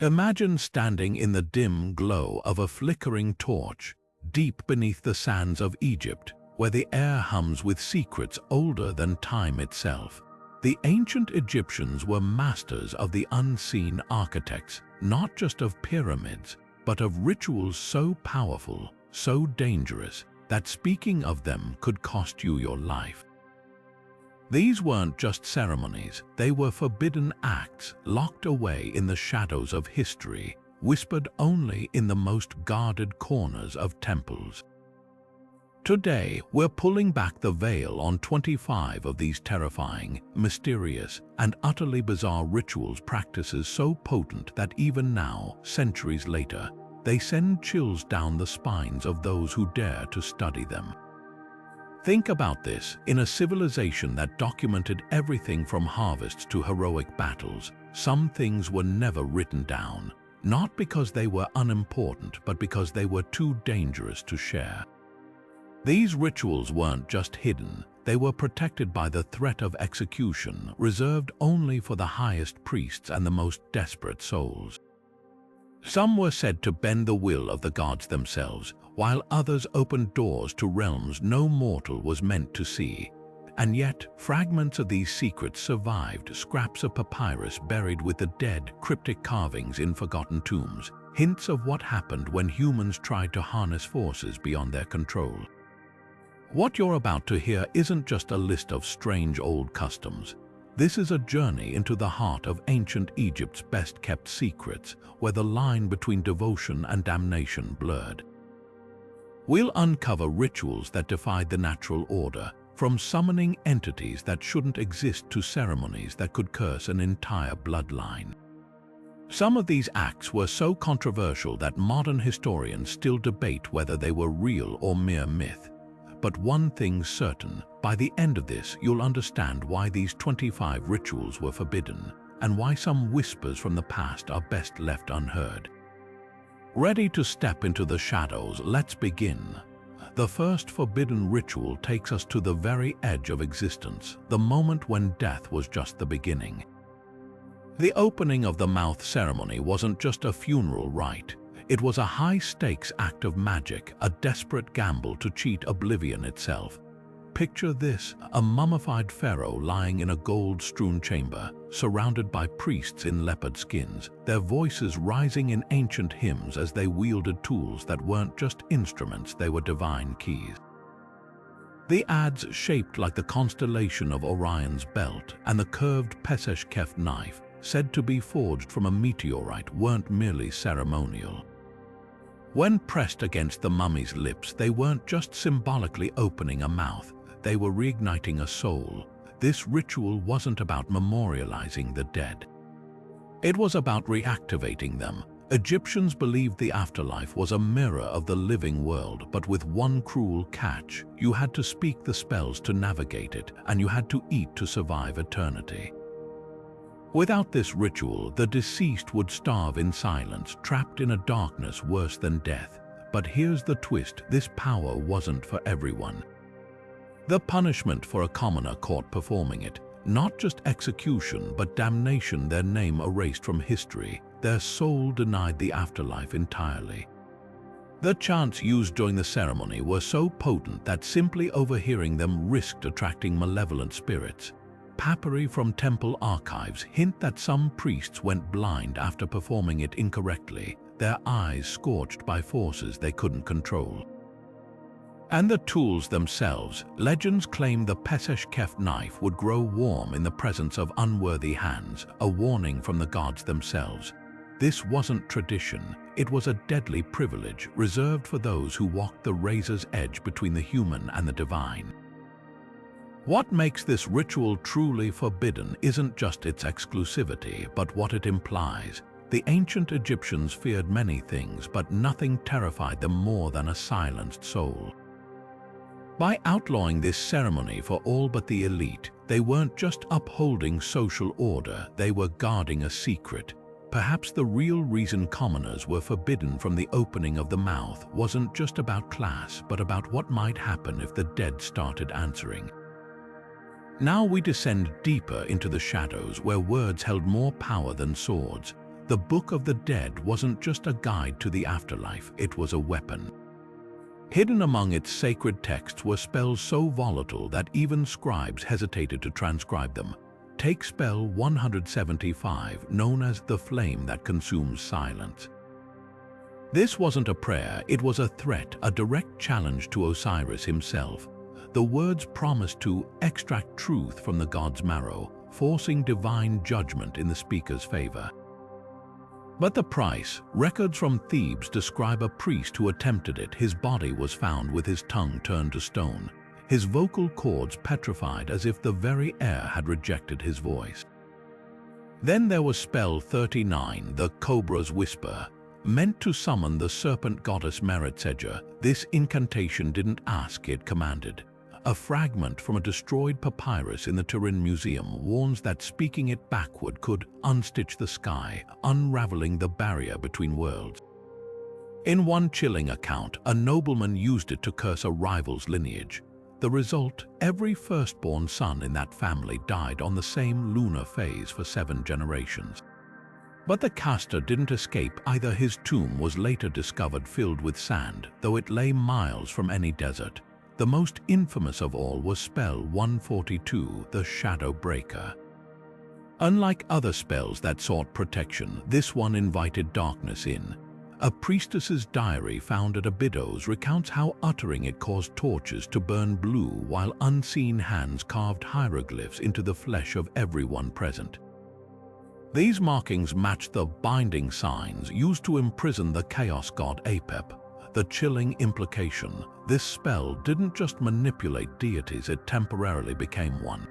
Imagine standing in the dim glow of a flickering torch, deep beneath the sands of Egypt, where the air hums with secrets older than time itself. The ancient Egyptians were masters of the unseen architects, not just of pyramids, but of rituals so powerful, so dangerous, that speaking of them could cost you your life. These weren't just ceremonies, they were forbidden acts locked away in the shadows of history, whispered only in the most guarded corners of temples. Today, we're pulling back the veil on 25 of these terrifying, mysterious, and utterly bizarre rituals practices so potent that even now, centuries later, they send chills down the spines of those who dare to study them. Think about this. In a civilization that documented everything from harvests to heroic battles, some things were never written down, not because they were unimportant, but because they were too dangerous to share. These rituals weren't just hidden, they were protected by the threat of execution, reserved only for the highest priests and the most desperate souls. Some were said to bend the will of the gods themselves, while others opened doors to realms no mortal was meant to see. And yet, fragments of these secrets survived, scraps of papyrus buried with the dead, cryptic carvings in forgotten tombs, hints of what happened when humans tried to harness forces beyond their control. What you're about to hear isn't just a list of strange old customs. This is a journey into the heart of ancient Egypt's best-kept secrets, where the line between devotion and damnation blurred. We'll uncover rituals that defied the natural order, from summoning entities that shouldn't exist to ceremonies that could curse an entire bloodline. Some of these acts were so controversial that modern historians still debate whether they were real or mere myth. But one thing's certain, by the end of this, you'll understand why these 25 rituals were forbidden, and why some whispers from the past are best left unheard. Ready to step into the shadows, let's begin. The first forbidden ritual takes us to the very edge of existence, the moment when death was just the beginning. The opening of the mouth ceremony wasn't just a funeral rite. It was a high-stakes act of magic, a desperate gamble to cheat oblivion itself. Picture this, a mummified pharaoh lying in a gold-strewn chamber, surrounded by priests in leopard skins, their voices rising in ancient hymns as they wielded tools that weren't just instruments, they were divine keys. The adze, shaped like the constellation of Orion's belt, and the curved Peseshkef knife, said to be forged from a meteorite, weren't merely ceremonial. When pressed against the mummy's lips, they weren't just symbolically opening a mouth, they were reigniting a soul. This ritual wasn't about memorializing the dead. It was about reactivating them. Egyptians believed the afterlife was a mirror of the living world, but with one cruel catch: you had to speak the spells to navigate it, and you had to eat to survive eternity. Without this ritual, the deceased would starve in silence, trapped in a darkness worse than death. But here's the twist: this power wasn't for everyone. The punishment for a commoner caught performing it, not just execution but damnation, their name erased from history, their soul denied the afterlife entirely. The chants used during the ceremony were so potent that simply overhearing them risked attracting malevolent spirits. Papyri from temple archives hint that some priests went blind after performing it incorrectly, their eyes scorched by forces they couldn't control. And the tools themselves, legends claim the Peseshkef knife would grow warm in the presence of unworthy hands, a warning from the gods themselves. This wasn't tradition, it was a deadly privilege reserved for those who walked the razor's edge between the human and the divine. What makes this ritual truly forbidden isn't just its exclusivity, but what it implies. The ancient Egyptians feared many things, but nothing terrified them more than a silenced soul. By outlawing this ceremony for all but the elite, they weren't just upholding social order, they were guarding a secret. Perhaps the real reason commoners were forbidden from the opening of the mouth wasn't just about class, but about what might happen if the dead started answering. Now we descend deeper into the shadows, where words held more power than swords. The Book of the Dead wasn't just a guide to the afterlife, it was a weapon. Hidden among its sacred texts were spells so volatile that even scribes hesitated to transcribe them. Take spell 175, known as the flame that consumes silence. This wasn't a prayer, it was a threat, a direct challenge to Osiris himself. The words promised to extract truth from the god's marrow, forcing divine judgment in the speaker's favor. But the price, records from Thebes describe a priest who attempted it. His body was found with his tongue turned to stone, his vocal cords petrified as if the very air had rejected his voice. Then there was spell 39, the Cobra's Whisper, meant to summon the serpent goddess Meretseger. This incantation didn't ask, it commanded. A fragment from a destroyed papyrus in the Turin Museum warns that speaking it backward could unstitch the sky, unraveling the barrier between worlds. In one chilling account, a nobleman used it to curse a rival's lineage. The result, every firstborn son in that family died on the same lunar phase for 7 generations. But the caster didn't escape either. His tomb was later discovered filled with sand, though it lay miles from any desert. The most infamous of all was spell 142, the Shadow Breaker. Unlike other spells that sought protection, this one invited darkness in. A priestess's diary found at Abydos recounts how uttering it caused torches to burn blue while unseen hands carved hieroglyphs into the flesh of everyone present. These markings matched the binding signs used to imprison the chaos god Apep. The chilling implication, this spell didn't just manipulate deities, it temporarily became one.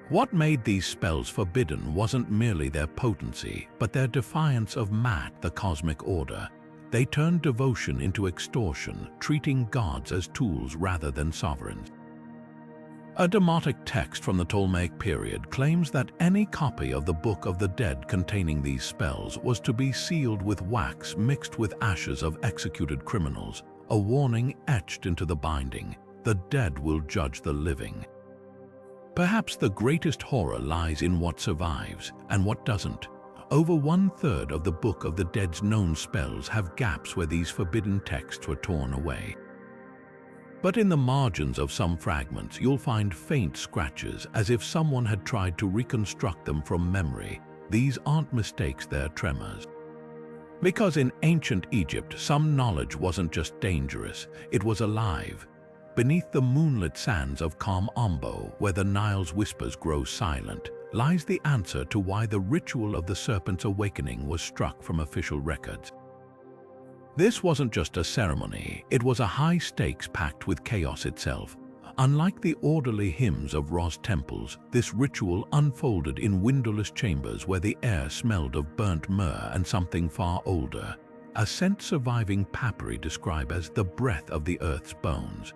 What made these spells forbidden wasn't merely their potency, but their defiance of Mat, the cosmic order. They turned devotion into extortion, treating gods as tools rather than sovereigns. A demotic text from the Ptolemaic period claims that any copy of the Book of the Dead containing these spells was to be sealed with wax mixed with ashes of executed criminals, a warning etched into the binding: the dead will judge the living. Perhaps the greatest horror lies in what survives and what doesn't. Over 1/3 of the Book of the Dead's known spells have gaps where these forbidden texts were torn away. But in the margins of some fragments, you'll find faint scratches, as if someone had tried to reconstruct them from memory. These aren't mistakes, they're tremors. Because in ancient Egypt, some knowledge wasn't just dangerous, it was alive. Beneath the moonlit sands of Calm Ombo, where the Nile's whispers grow silent, lies the answer to why the ritual of the serpent's awakening was struck from official records. This wasn't just a ceremony, it was a high-stakes pact with chaos itself. Unlike the orderly hymns of Ra's temples, this ritual unfolded in windowless chambers where the air smelled of burnt myrrh and something far older, a scent surviving papyri describe as the breath of the earth's bones.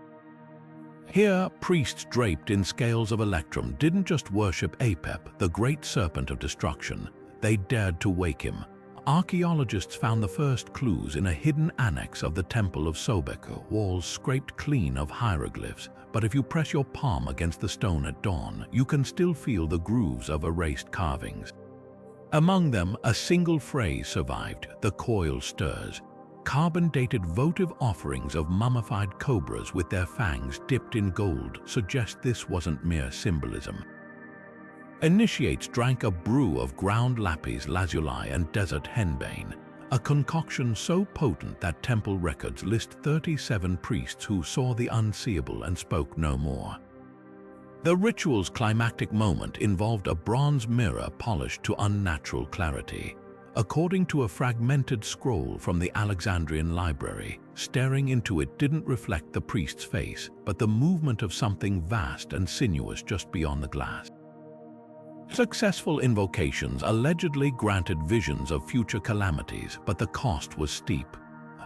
Here, priests draped in scales of electrum didn't just worship Apep, the great serpent of destruction, they dared to wake him. Archaeologists found the first clues in a hidden annex of the Temple of Sobek, walls scraped clean of hieroglyphs, but if you press your palm against the stone at dawn, you can still feel the grooves of erased carvings. Among them, a single phrase survived: the coil stirs. Carbon-dated votive offerings of mummified cobras with their fangs dipped in gold suggest this wasn't mere symbolism. Initiates drank a brew of ground lapis lazuli and desert henbane, a concoction so potent that temple records list 37 priests who saw the unseeable and spoke no more. The ritual's climactic moment involved a bronze mirror polished to unnatural clarity. According to a fragmented scroll from the Alexandrian library, staring into it didn't reflect the priest's face, but the movement of something vast and sinuous just beyond the glass. Successful invocations allegedly granted visions of future calamities, but the cost was steep.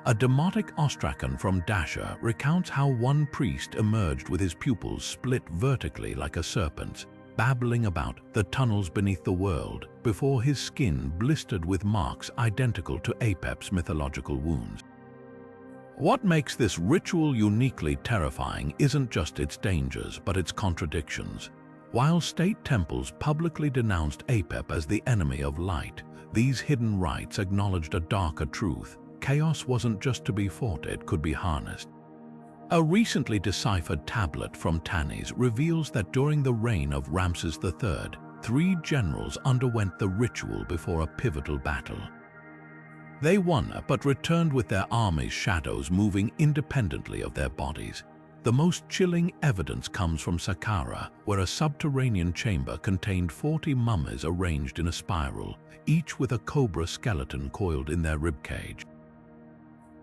A demotic ostracon from Dasha recounts how one priest emerged with his pupils split vertically like a serpent's, babbling about the tunnels beneath the world, before his skin blistered with marks identical to Apep's mythological wounds. What makes this ritual uniquely terrifying isn't just its dangers, but its contradictions. While state temples publicly denounced Apep as the enemy of light, These hidden rites acknowledged a darker truth. Chaos wasn't just to be fought, it could be harnessed. A recently deciphered tablet from Tanis reveals that during the reign of Ramses III, 3 generals underwent the ritual before a pivotal battle. They won, but returned with their armies' shadows moving independently of their bodies. The most chilling evidence comes from Saqqara, where a subterranean chamber contained 40 mummies arranged in a spiral, each with a cobra skeleton coiled in their ribcage.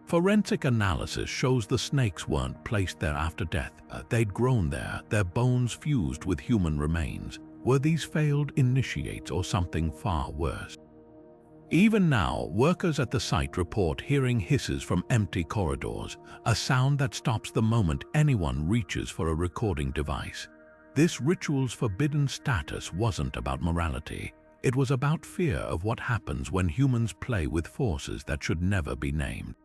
Forensic analysis shows the snakes weren't placed there after death. They'd grown there, their bones fused with human remains. Were these failed initiates or something far worse? Even now, workers at the site report hearing hisses from empty corridors, a sound that stops the moment anyone reaches for a recording device. This ritual's forbidden status wasn't about morality. It was about fear of what happens when humans play with forces that should never be named.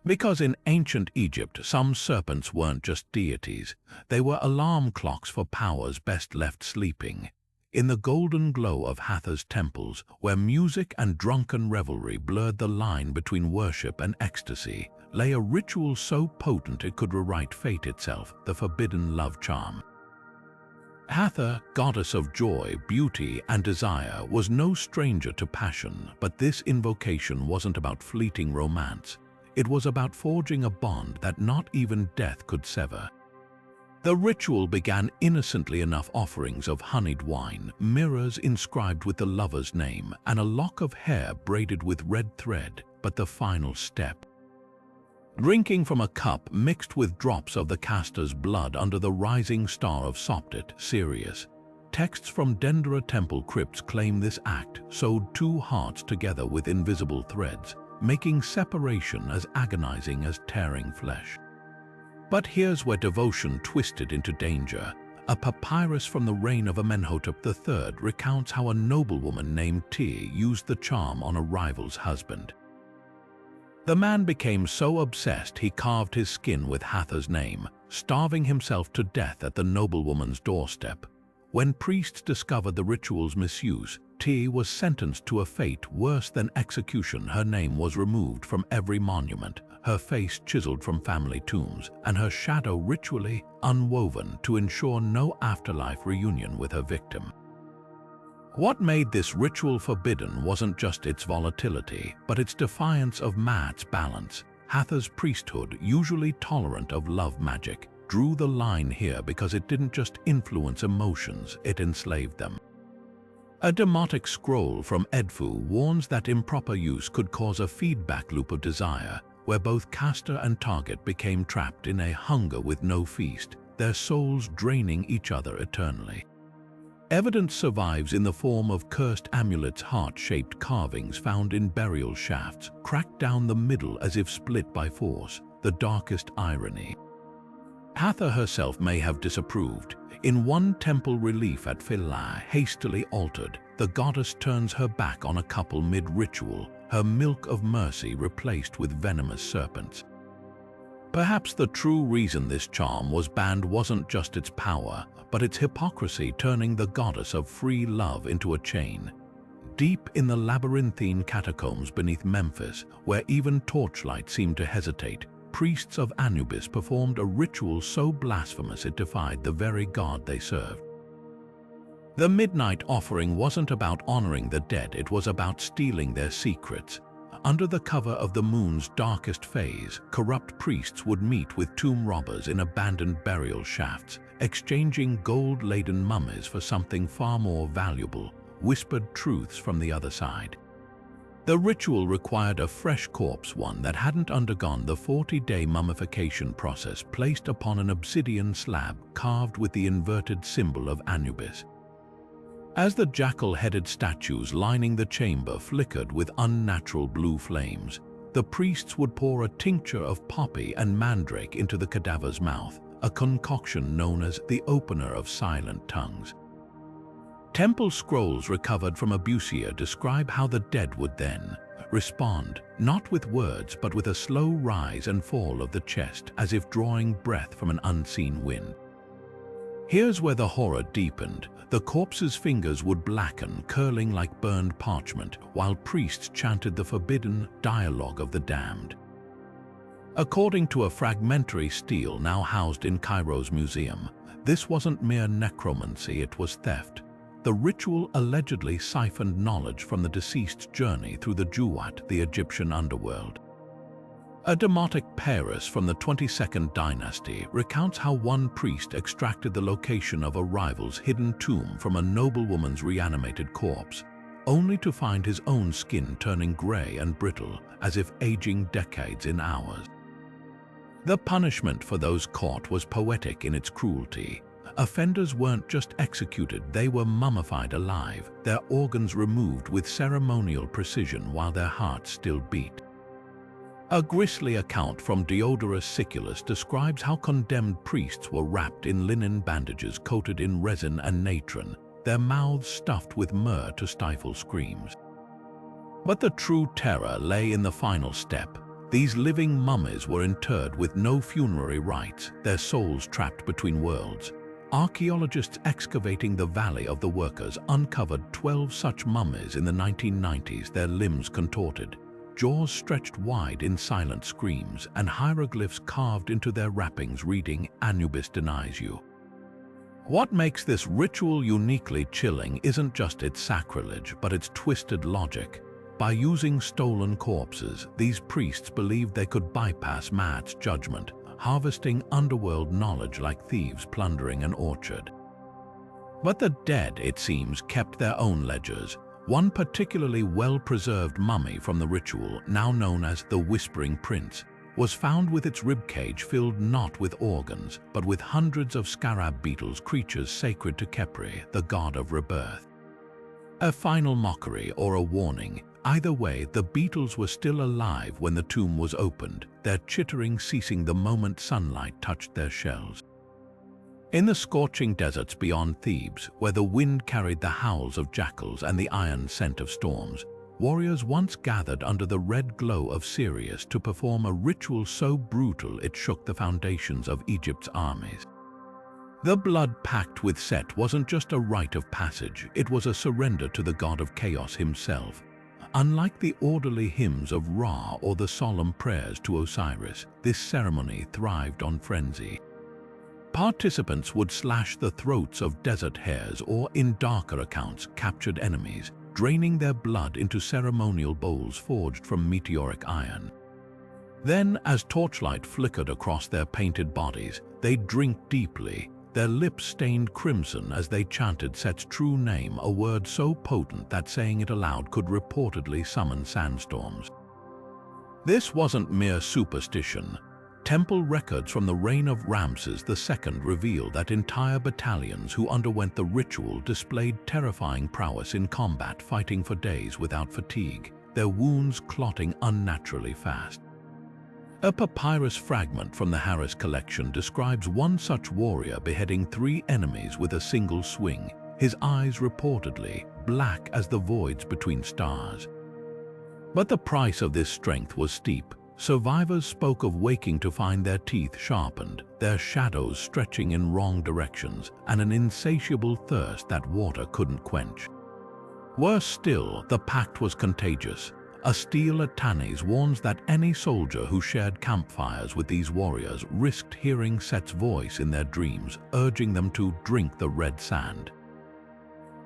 Because in ancient Egypt, some serpents weren't just deities, they were alarm clocks for powers best left sleeping. In the golden glow of Hathor's temples, where music and drunken revelry blurred the line between worship and ecstasy, lay a ritual so potent it could rewrite fate itself, the forbidden love charm. Hathor, goddess of joy, beauty, and desire, was no stranger to passion, but this invocation wasn't about fleeting romance. It was about forging a bond that not even death could sever. The ritual began innocently enough: offerings of honeyed wine, mirrors inscribed with the lover's name, and a lock of hair braided with red thread. But the final step: drinking from a cup mixed with drops of the caster's blood under the rising star of Sopdet, Sirius. Texts from Dendera temple crypts claim this act sewed 2 hearts together with invisible threads, making separation as agonizing as tearing flesh. But here's where devotion twisted into danger. A papyrus from the reign of Amenhotep III recounts how a noblewoman named Ti used the charm on a rival's husband. The man became so obsessed he carved his skin with Hathor's name, starving himself to death at the noblewoman's doorstep. When priests discovered the ritual's misuse, Ti was sentenced to a fate worse than execution. Her name was removed from every monument, her face chiseled from family tombs, and her shadow ritually unwoven to ensure no afterlife reunion with her victim. What made this ritual forbidden wasn't just its volatility, but its defiance of Maat's balance. Hathor's priesthood, usually tolerant of love magic, drew the line here because it didn't just influence emotions, it enslaved them. A demotic scroll from Edfu warns that improper use could cause a feedback loop of desire, where both caster and target became trapped in a hunger with no feast, their souls draining each other eternally. Evidence survives in the form of cursed amulets, heart-shaped carvings found in burial shafts, cracked down the middle as if split by force, the darkest irony. Hathor herself may have disapproved. In one temple relief at Philae, hastily altered, the goddess turns her back on a couple mid-ritual, her milk of mercy replaced with venomous serpents. Perhaps the true reason this charm was banned wasn't just its power, but its hypocrisy, turning the goddess of free love into a chain. Deep in the labyrinthine catacombs beneath Memphis, where even torchlight seemed to hesitate, priests of Anubis performed a ritual so blasphemous it defied the very god they served. The midnight offering wasn't about honoring the dead, it was about stealing their secrets. Under the cover of the moon's darkest phase, corrupt priests would meet with tomb robbers in abandoned burial shafts, exchanging gold-laden mummies for something far more valuable: whispered truths from the other side. The ritual required a fresh corpse, one that hadn't undergone the 40-day mummification process, placed upon an obsidian slab carved with the inverted symbol of Anubis. As the jackal-headed statues lining the chamber flickered with unnatural blue flames, the priests would pour a tincture of poppy and mandrake into the cadaver's mouth, a concoction known as the opener of silent tongues. Temple scrolls recovered from Abusia describe how the dead would then respond, not with words but with a slow rise and fall of the chest, as if drawing breath from an unseen wind. Here's where the horror deepened. The corpse's fingers would blacken, curling like burned parchment, while priests chanted the forbidden dialogue of the damned. According to a fragmentary stele now housed in Cairo's museum, this wasn't mere necromancy, it was theft. The ritual allegedly siphoned knowledge from the deceased's journey through the Juwat, the Egyptian underworld. A demotic Paris from the 22nd dynasty recounts how one priest extracted the location of a rival's hidden tomb from a noblewoman's reanimated corpse, only to find his own skin turning gray and brittle, as if aging decades in hours. The punishment for those caught was poetic in its cruelty. Offenders weren't just executed, they were mummified alive, their organs removed with ceremonial precision while their hearts still beat. A grisly account from Diodorus Siculus describes how condemned priests were wrapped in linen bandages coated in resin and natron, their mouths stuffed with myrrh to stifle screams. But the true terror lay in the final step. These living mummies were interred with no funerary rites, their souls trapped between worlds. Archaeologists excavating the Valley of the Workers uncovered 12 such mummies in the 1990s, their limbs contorted, jaws stretched wide in silent screams, and hieroglyphs carved into their wrappings reading, "Anubis denies you." What makes this ritual uniquely chilling isn't just its sacrilege, but its twisted logic. By using stolen corpses, these priests believed they could bypass Maat's judgment, harvesting underworld knowledge like thieves plundering an orchard. But the dead, it seems, kept their own ledgers. One particularly well-preserved mummy from the ritual, now known as the Whispering Prince, was found with its ribcage filled not with organs, but with hundreds of scarab beetles, creatures sacred to Khepri, the god of rebirth. A final mockery or a warning. Either way, the beetles were still alive when the tomb was opened, their chittering ceasing the moment sunlight touched their shells. In the scorching deserts beyond Thebes, where the wind carried the howls of jackals and the iron scent of storms, warriors once gathered under the red glow of Sirius to perform a ritual so brutal it shook the foundations of Egypt's armies. The blood pact with Set wasn't just a rite of passage, it was a surrender to the god of chaos himself. Unlike the orderly hymns of Ra or the solemn prayers to Osiris, this ceremony thrived on frenzy. Participants would slash the throats of desert hares or, in darker accounts, captured enemies, draining their blood into ceremonial bowls forged from meteoric iron. Then, as torchlight flickered across their painted bodies, they'd drink deeply, their lips stained crimson as they chanted Set's true name, a word so potent that saying it aloud could reportedly summon sandstorms. This wasn't mere superstition. Temple records from the reign of Ramses II reveal that entire battalions who underwent the ritual displayed terrifying prowess in combat, fighting for days without fatigue, their wounds clotting unnaturally fast. A papyrus fragment from the Harris collection describes one such warrior beheading 3 enemies with a single swing, his eyes reportedly black as the voids between stars. But the price of this strength was steep. Survivors spoke of waking to find their teeth sharpened, their shadows stretching in wrong directions, and an insatiable thirst that water couldn't quench. Worse still, the pact was contagious. A stele at Tanis warns that any soldier who shared campfires with these warriors risked hearing Set's voice in their dreams, urging them to drink the red sand.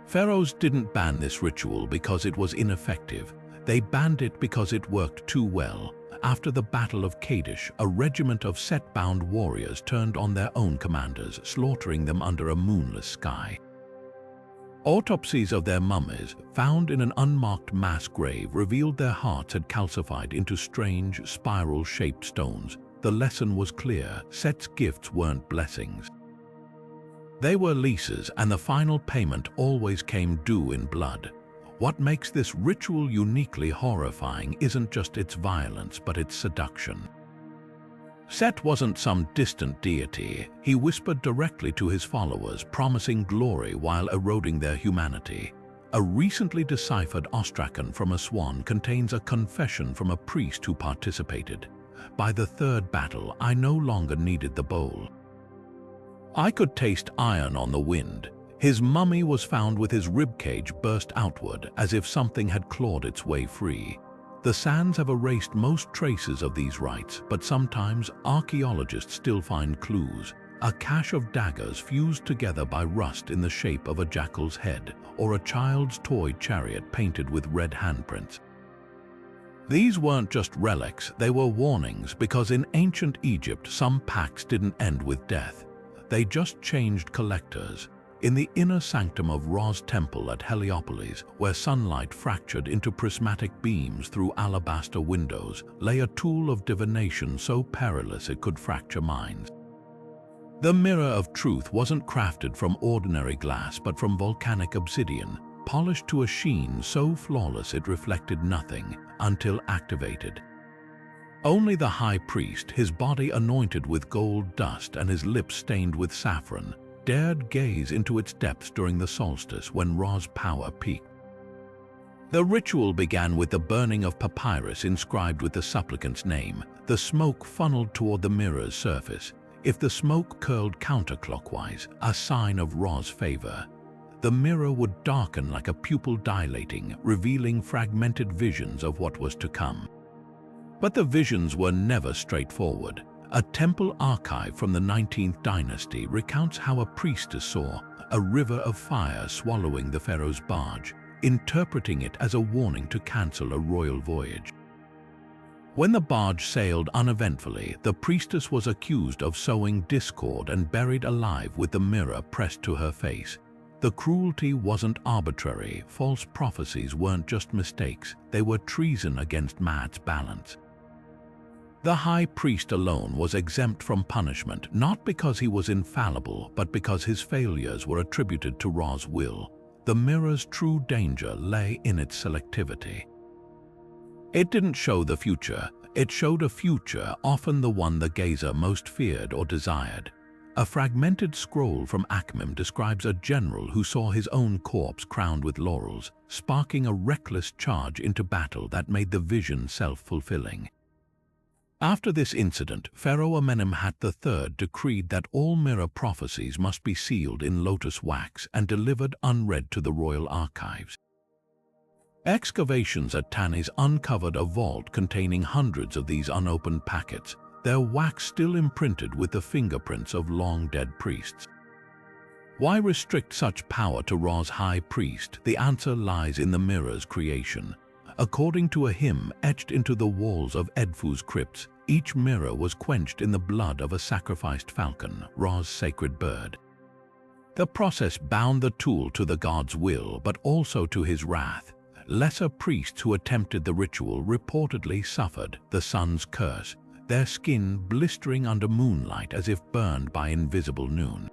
Pharaohs didn't ban this ritual because it was ineffective. They banned it because it worked too well. After the Battle of Kadesh, a regiment of Set-bound warriors turned on their own commanders, slaughtering them under a moonless sky. Autopsies of their mummies, found in an unmarked mass grave, revealed their hearts had calcified into strange, spiral-shaped stones. The lesson was clear: Set's gifts weren't blessings. They were leases, and the final payment always came due in blood. What makes this ritual uniquely horrifying isn't just its violence, but its seduction. Set wasn't some distant deity. He whispered directly to his followers, promising glory while eroding their humanity. A recently deciphered ostracon from a swan contains a confession from a priest who participated. "By the third battle, I no longer needed the bowl." I could taste iron on the wind. His mummy was found with his ribcage burst outward as if something had clawed its way free. The sands have erased most traces of these rites, but sometimes archaeologists still find clues. A cache of daggers fused together by rust in the shape of a jackal's head, or a child's toy chariot painted with red handprints. These weren't just relics, they were warnings, because in ancient Egypt some pacts didn't end with death. They just changed collectors. In the inner sanctum of Ra's temple at Heliopolis, where sunlight fractured into prismatic beams through alabaster windows, lay a tool of divination so perilous it could fracture minds. The mirror of truth wasn't crafted from ordinary glass but from volcanic obsidian, polished to a sheen so flawless it reflected nothing until activated. Only the high priest, his body anointed with gold dust and his lips stained with saffron, dared gaze into its depths during the solstice when Ra's power peaked. The ritual began with the burning of papyrus inscribed with the supplicant's name. The smoke funneled toward the mirror's surface. If the smoke curled counterclockwise, a sign of Ra's favor, the mirror would darken like a pupil dilating, revealing fragmented visions of what was to come. But the visions were never straightforward. A temple archive from the 19th dynasty recounts how a priestess saw a river of fire swallowing the pharaoh's barge, interpreting it as a warning to cancel a royal voyage. When the barge sailed uneventfully, the priestess was accused of sowing discord and buried alive with the mirror pressed to her face. The cruelty wasn't arbitrary. False prophecies weren't just mistakes, they were treason against Maat's balance. The high priest alone was exempt from punishment, not because he was infallible, but because his failures were attributed to Ra's will. The mirror's true danger lay in its selectivity. It didn't show the future, it showed a future, often the one the gazer most feared or desired. A fragmented scroll from Akhmim describes a general who saw his own corpse crowned with laurels, sparking a reckless charge into battle that made the vision self-fulfilling. After this incident, Pharaoh Amenemhat III decreed that all mirror prophecies must be sealed in lotus wax and delivered unread to the royal archives. Excavations at Tanis uncovered a vault containing hundreds of these unopened packets, their wax still imprinted with the fingerprints of long-dead priests. Why restrict such power to Ra's high priest? The answer lies in the mirror's creation. According to a hymn etched into the walls of Edfu's crypts, each mirror was quenched in the blood of a sacrificed falcon, Ra's sacred bird. The process bound the tool to the god's will, but also to his wrath. Lesser priests who attempted the ritual reportedly suffered the sun's curse, their skin blistering under moonlight as if burned by invisible noon.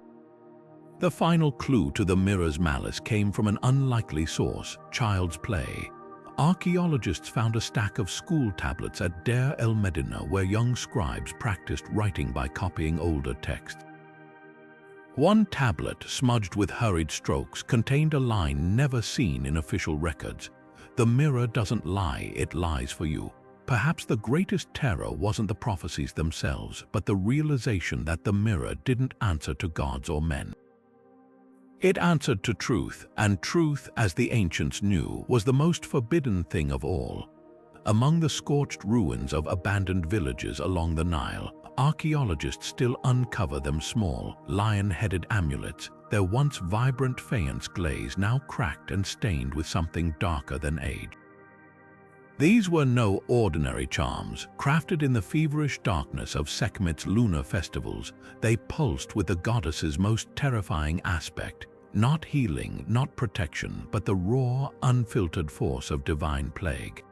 The final clue to the mirror's malice came from an unlikely source: child's play. Archaeologists found a stack of school tablets at Deir el-Medina where young scribes practiced writing by copying older texts. One tablet, smudged with hurried strokes, contained a line never seen in official records: "The mirror doesn't lie, it lies for you." Perhaps the greatest terror wasn't the prophecies themselves, but the realization that the mirror didn't answer to gods or men. It answered to truth, and truth, as the ancients knew, was the most forbidden thing of all. Among the scorched ruins of abandoned villages along the Nile, archaeologists still uncover them: small, lion-headed amulets, their once vibrant faience glaze now cracked and stained with something darker than age. These were no ordinary charms. Crafted in the feverish darkness of Sekhmet's lunar festivals, they pulsed with the goddess's most terrifying aspect: not healing, not protection, but the raw, unfiltered force of divine plague.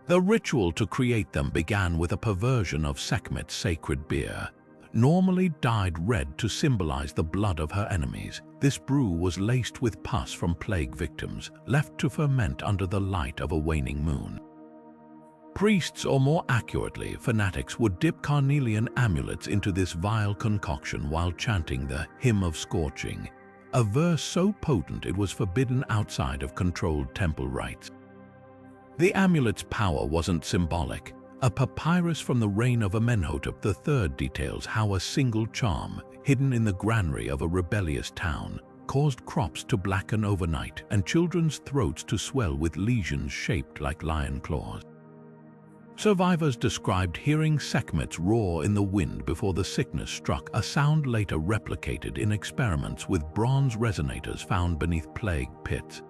The ritual to create them began with a perversion of Sekhmet's sacred beer. Normally dyed red to symbolize the blood of her enemies, this brew was laced with pus from plague victims, left to ferment under the light of a waning moon. Priests, or more accurately, fanatics, would dip carnelian amulets into this vile concoction while chanting the Hymn of Scorching, a verse so potent it was forbidden outside of controlled temple rites. The amulet's power wasn't symbolic. A papyrus from the reign of Amenhotep III details how a single charm, hidden in the granary of a rebellious town, caused crops to blacken overnight and children's throats to swell with lesions shaped like lion claws. Survivors described hearing Sekhmet's roar in the wind before the sickness struck, a sound later replicated in experiments with bronze resonators found beneath plague pits.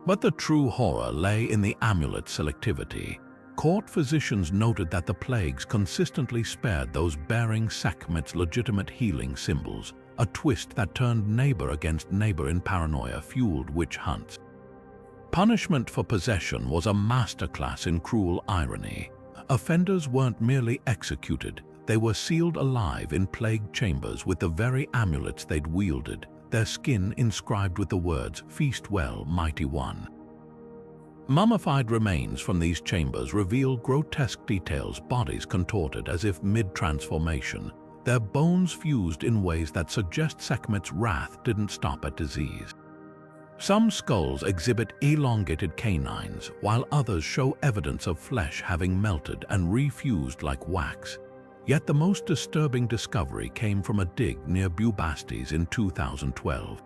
But the true horror lay in the amulet selectivity. Court physicians noted that the plagues consistently spared those bearing Sekhmet's legitimate healing symbols, a twist that turned neighbor against neighbor in paranoia-fueled witch hunts. Punishment for possession was a masterclass in cruel irony. Offenders weren't merely executed, they were sealed alive in plague chambers with the very amulets they'd wielded, their skin inscribed with the words, "Feast well, mighty one." Mummified remains from these chambers reveal grotesque details, bodies contorted as if mid-transformation, their bones fused in ways that suggest Sekhmet's wrath didn't stop at disease. Some skulls exhibit elongated canines, while others show evidence of flesh having melted and refused like wax. Yet the most disturbing discovery came from a dig near Bubastes in 2012.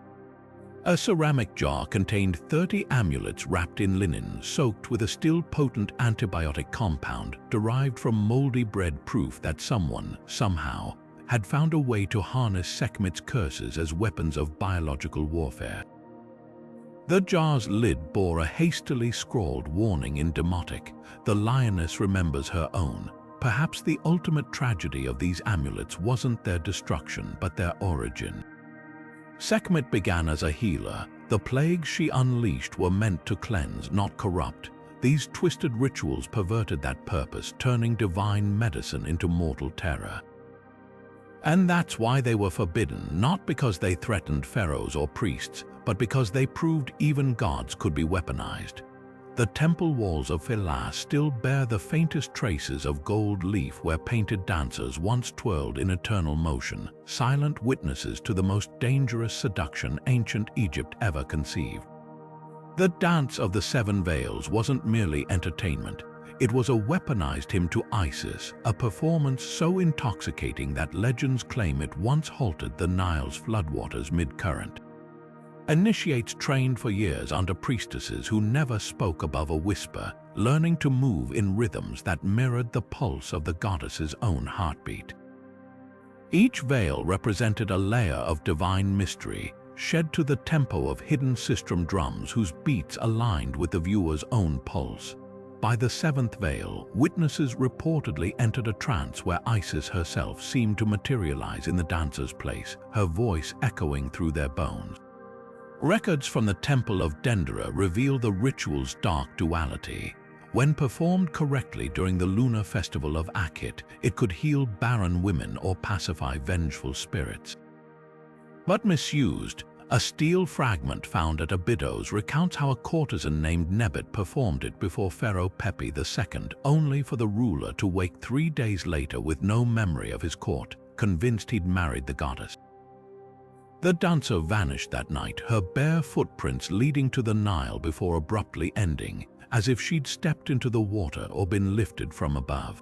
A ceramic jar contained 30 amulets wrapped in linen, soaked with a still potent antibiotic compound derived from moldy bread, proof that someone, somehow, had found a way to harness Sekhmet's curses as weapons of biological warfare. The jar's lid bore a hastily scrawled warning in Demotic: "The lioness remembers her own." Perhaps the ultimate tragedy of these amulets wasn't their destruction, but their origin. Sekhmet began as a healer. The plagues she unleashed were meant to cleanse, not corrupt. These twisted rituals perverted that purpose, turning divine medicine into mortal terror. And that's why they were forbidden, not because they threatened pharaohs or priests, but because they proved even gods could be weaponized. The temple walls of Philas still bear the faintest traces of gold leaf where painted dancers once twirled in eternal motion, silent witnesses to the most dangerous seduction ancient Egypt ever conceived. The Dance of the Seven Veils wasn't merely entertainment. It was a weaponized hymn to Isis, a performance so intoxicating that legends claim it once halted the Nile's floodwaters mid-current. Initiates trained for years under priestesses who never spoke above a whisper, learning to move in rhythms that mirrored the pulse of the goddess's own heartbeat. Each veil represented a layer of divine mystery, shed to the tempo of hidden sistrum drums whose beats aligned with the viewer's own pulse. By the seventh veil, witnesses reportedly entered a trance where Isis herself seemed to materialize in the dancer's place, her voice echoing through their bones. Records from the Temple of Dendera reveal the ritual's dark duality. When performed correctly during the lunar festival of Akhet, it could heal barren women or pacify vengeful spirits. But misused, a steel fragment found at Abydos recounts how a courtesan named Nebet performed it before Pharaoh Pepi II, only for the ruler to wake 3 days later with no memory of his court, convinced he'd married the goddess. The dancer vanished that night, her bare footprints leading to the Nile before abruptly ending, as if she'd stepped into the water or been lifted from above.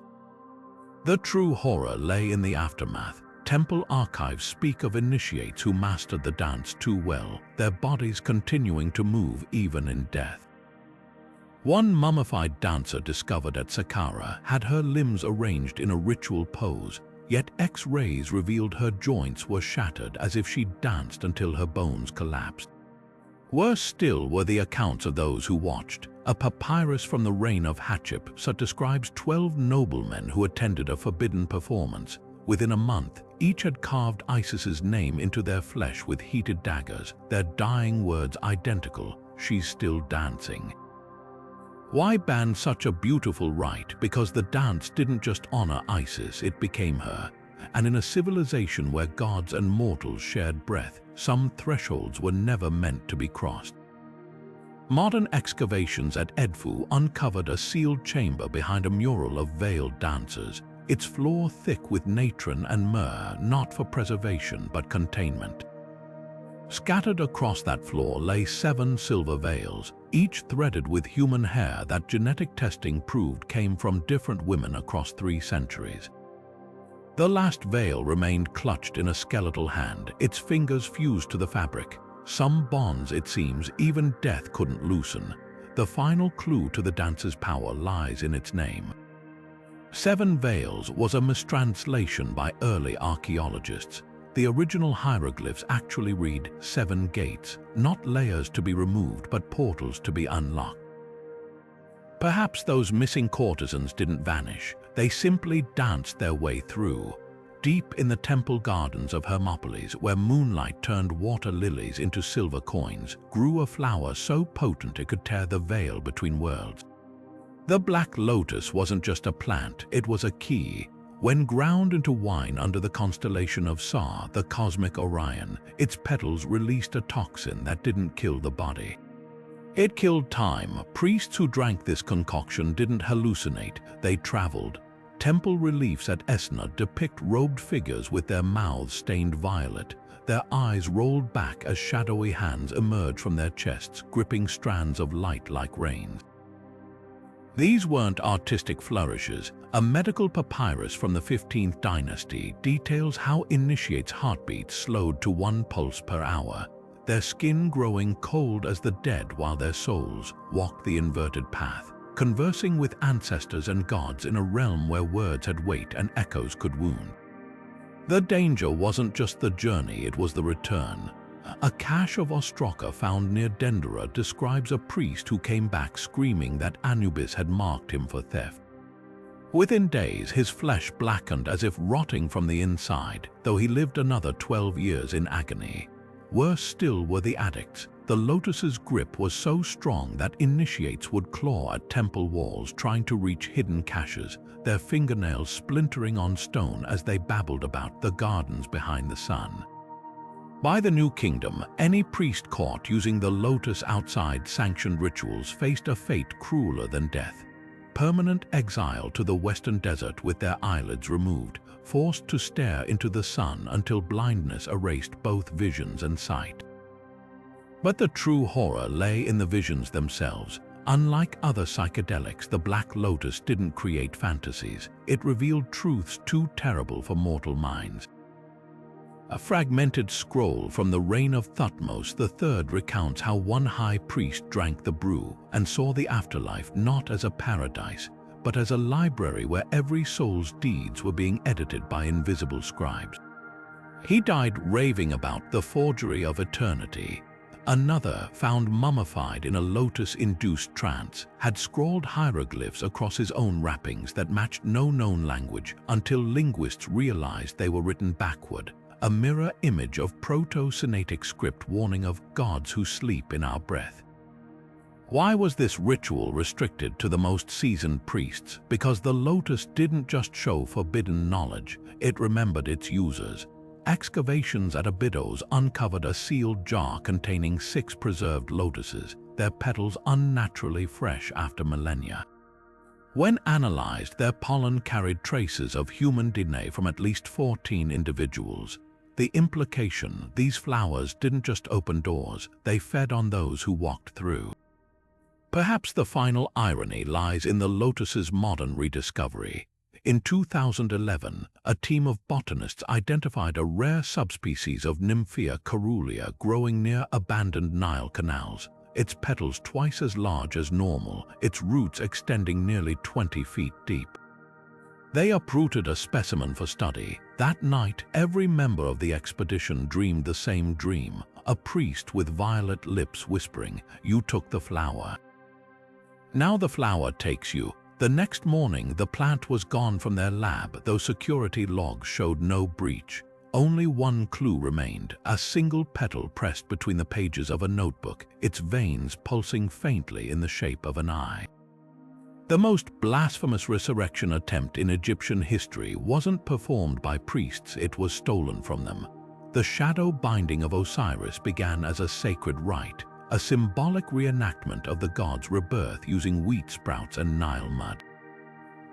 The true horror lay in the aftermath. Temple archives speak of initiates who mastered the dance too well, their bodies continuing to move even in death. One mummified dancer discovered at Saqqara had her limbs arranged in a ritual pose, yet X-rays revealed her joints were shattered as if she'd danced until her bones collapsed. Worse still were the accounts of those who watched. A papyrus from the reign of Hatshepsut describes 12 noblemen who attended a forbidden performance. Within a month, each had carved Isis's name into their flesh with heated daggers, their dying words identical: "She's still dancing." Why ban such a beautiful rite? Because the dance didn't just honor Isis, it became her. And in a civilization where gods and mortals shared breath, some thresholds were never meant to be crossed. Modern excavations at Edfu uncovered a sealed chamber behind a mural of veiled dancers, its floor thick with natron and myrrh, not for preservation but containment. Scattered across that floor lay 7 silver veils, each threaded with human hair that genetic testing proved came from different women across 3 centuries. The last veil remained clutched in a skeletal hand, its fingers fused to the fabric. Some bonds, it seems, even death couldn't loosen. The final clue to the dance's power lies in its name. Seven Veils was a mistranslation by early archaeologists. The original hieroglyphs actually read 7 gates, not layers to be removed but portals to be unlocked. Perhaps those missing courtesans didn't vanish, they simply danced their way through. Deep in the temple gardens of Hermopolis, where moonlight turned water lilies into silver coins, grew a flower so potent it could tear the veil between worlds. The black lotus wasn't just a plant, it was a key. When ground into wine under the constellation of Sar, the cosmic Orion, its petals released a toxin that didn't kill the body. It killed time. Priests who drank this concoction didn't hallucinate, they traveled. Temple reliefs at Esna depict robed figures with their mouths stained violet. Their eyes rolled back as shadowy hands emerged from their chests, gripping strands of light like rains. These weren't artistic flourishes. A medical papyrus from the 15th dynasty details how initiates' heartbeats slowed to 1 pulse per hour, their skin growing cold as the dead while their souls walked the inverted path, conversing with ancestors and gods in a realm where words had weight and echoes could wound. The danger wasn't just the journey, it was the return. A cache of Ostroka found near Dendera describes a priest who came back screaming that Anubis had marked him for theft. Within days, his flesh blackened as if rotting from the inside, though he lived another 12 years in agony. Worse still were the addicts. The lotus's grip was so strong that initiates would claw at temple walls trying to reach hidden caches, their fingernails splintering on stone as they babbled about the gardens behind the sun. By the New Kingdom, any priest caught using the lotus outside sanctioned rituals faced a fate crueler than death. Permanent exile to the western desert with their eyelids removed, forced to stare into the sun until blindness erased both visions and sight. But the true horror lay in the visions themselves. Unlike other psychedelics, the Black Lotus didn't create fantasies. It revealed truths too terrible for mortal minds. A fragmented scroll from the reign of Thutmose III recounts how one high priest drank the brew and saw the afterlife not as a paradise, but as a library where every soul's deeds were being edited by invisible scribes. He died raving about the forgery of eternity. Another, found mummified in a lotus-induced trance, had scrawled hieroglyphs across his own wrappings that matched no known language until linguists realized they were written backward, a mirror image of Proto-Sinaitic script warning of gods who sleep in our breath. Why was this ritual restricted to the most seasoned priests? Because the lotus didn't just show forbidden knowledge, it remembered its users. Excavations at Abydos uncovered a sealed jar containing 6 preserved lotuses, their petals unnaturally fresh after millennia. When analyzed, their pollen carried traces of human DNA from at least 14 individuals. The implication, these flowers didn't just open doors, they fed on those who walked through. Perhaps the final irony lies in the lotus's modern rediscovery. In 2011, a team of botanists identified a rare subspecies of Nymphea caerulea growing near abandoned Nile canals, its petals twice as large as normal, its roots extending nearly 20 feet deep. They uprooted a specimen for study. That night, every member of the expedition dreamed the same dream, a priest with violet lips whispering, "You took the flower." Now the flower takes you. The next morning, the plant was gone from their lab, though security logs showed no breach. Only one clue remained, a single petal pressed between the pages of a notebook, its veins pulsing faintly in the shape of an eye. The most blasphemous resurrection attempt in Egyptian history wasn't performed by priests, it was stolen from them. The shadow binding of Osiris began as a sacred rite, a symbolic reenactment of the god's rebirth using wheat sprouts and Nile mud.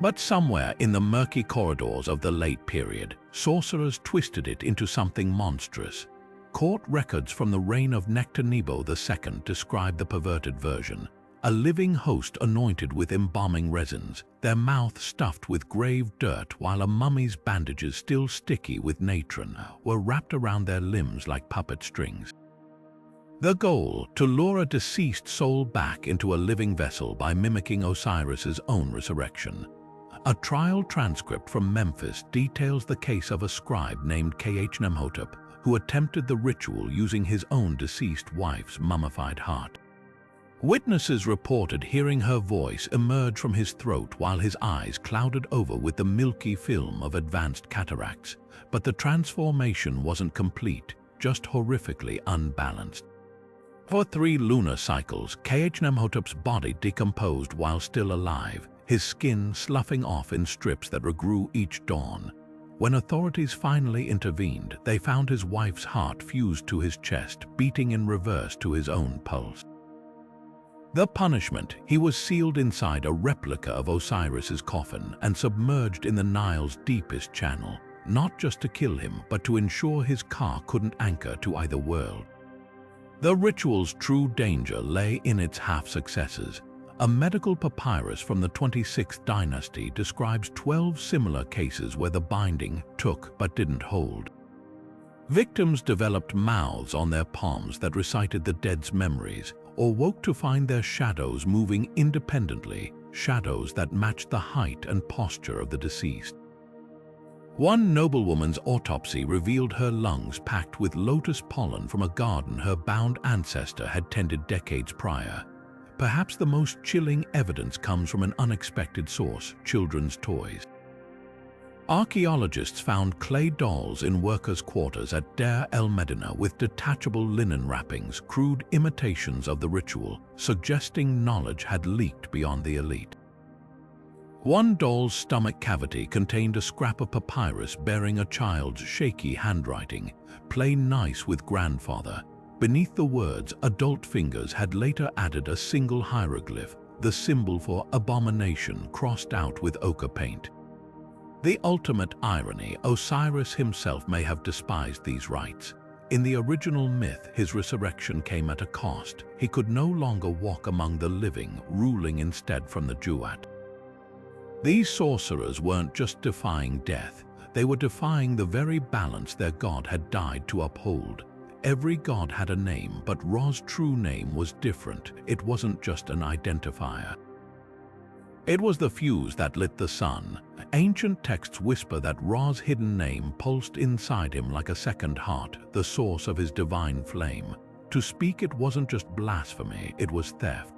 But somewhere in the murky corridors of the late period, sorcerers twisted it into something monstrous. Court records from the reign of Nectanebo II describe the perverted version, a living host anointed with embalming resins, their mouth stuffed with grave dirt while a mummy's bandages still sticky with natron were wrapped around their limbs like puppet strings. The goal, to lure a deceased soul back into a living vessel by mimicking Osiris's own resurrection. A trial transcript from Memphis details the case of a scribe named Khnumhotep who attempted the ritual using his own deceased wife's mummified heart. Witnesses reported hearing her voice emerge from his throat while his eyes clouded over with the milky film of advanced cataracts, but the transformation wasn't complete, just horrifically unbalanced. For 3 lunar cycles, Khnumhotep's body decomposed while still alive, his skin sloughing off in strips that regrew each dawn. When authorities finally intervened, they found his wife's heart fused to his chest, beating in reverse to his own pulse. The punishment: he was sealed inside a replica of Osiris's coffin and submerged in the Nile's deepest channel, not just to kill him, but to ensure his car couldn't anchor to either world. The ritual's true danger lay in its half-successes. A medical papyrus from the 26th dynasty describes 12 similar cases where the binding took but didn't hold. Victims developed mouths on their palms that recited the dead's memories, or woke to find their shadows moving independently, shadows that matched the height and posture of the deceased. One noblewoman's autopsy revealed her lungs packed with lotus pollen from a garden her bound ancestor had tended decades prior. Perhaps the most chilling evidence comes from an unexpected source: children's toys. Archaeologists found clay dolls in workers' quarters at Deir el-Medina with detachable linen wrappings, crude imitations of the ritual, suggesting knowledge had leaked beyond the elite. One doll's stomach cavity contained a scrap of papyrus bearing a child's shaky handwriting, "Play nice with grandfather." Beneath the words, adult fingers had later added a single hieroglyph, the symbol for abomination crossed out with ochre paint. The ultimate irony: Osiris himself may have despised these rites. In the original myth, his resurrection came at a cost. He could no longer walk among the living, ruling instead from the Duat. These sorcerers weren't just defying death, they were defying the very balance their god had died to uphold. Every god had a name, but Ra's true name was different. It wasn't just an identifier. It was the fuse that lit the sun. Ancient texts whisper that Ra's hidden name pulsed inside him like a second heart, the source of his divine flame. To speak it wasn't just blasphemy, it was theft.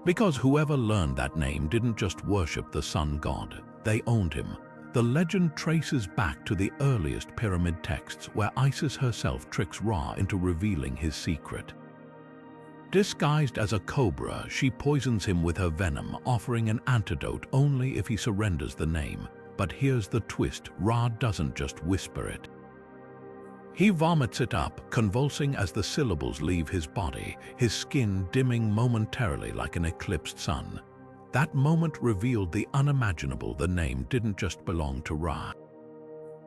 Because whoever learned that name didn't just worship the sun god, they owned him. The legend traces back to the earliest pyramid texts where Isis herself tricks Ra into revealing his secret. Disguised as a cobra, she poisons him with her venom, offering an antidote only if he surrenders the name. But here's the twist: Ra doesn't just whisper it. He vomits it up, convulsing as the syllables leave his body, his skin dimming momentarily like an eclipsed sun. That moment revealed the unimaginable: the name didn't just belong to Ra.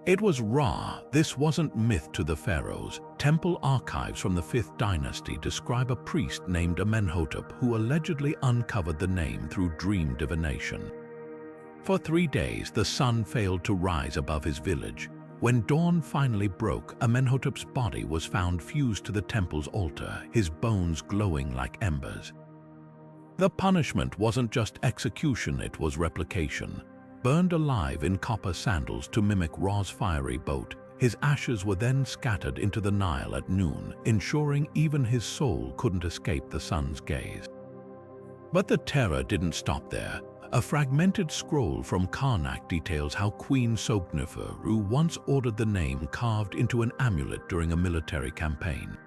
It was Ra. This wasn't myth to the pharaohs. Temple archives from the 5th dynasty describe a priest named Amenhotep who allegedly uncovered the name through dream divination. For 3 days, the sun failed to rise above his village. When dawn finally broke, Amenhotep's body was found fused to the temple's altar, his bones glowing like embers. The punishment wasn't just execution, it was replication. Burned alive in copper sandals to mimic Ra's fiery boat, his ashes were then scattered into the Nile at noon, ensuring even his soul couldn't escape the sun's gaze. But the terror didn't stop there. A fragmented scroll from Karnak details how Queen Sogneferu once ordered the name carved into an amulet during a military campaign.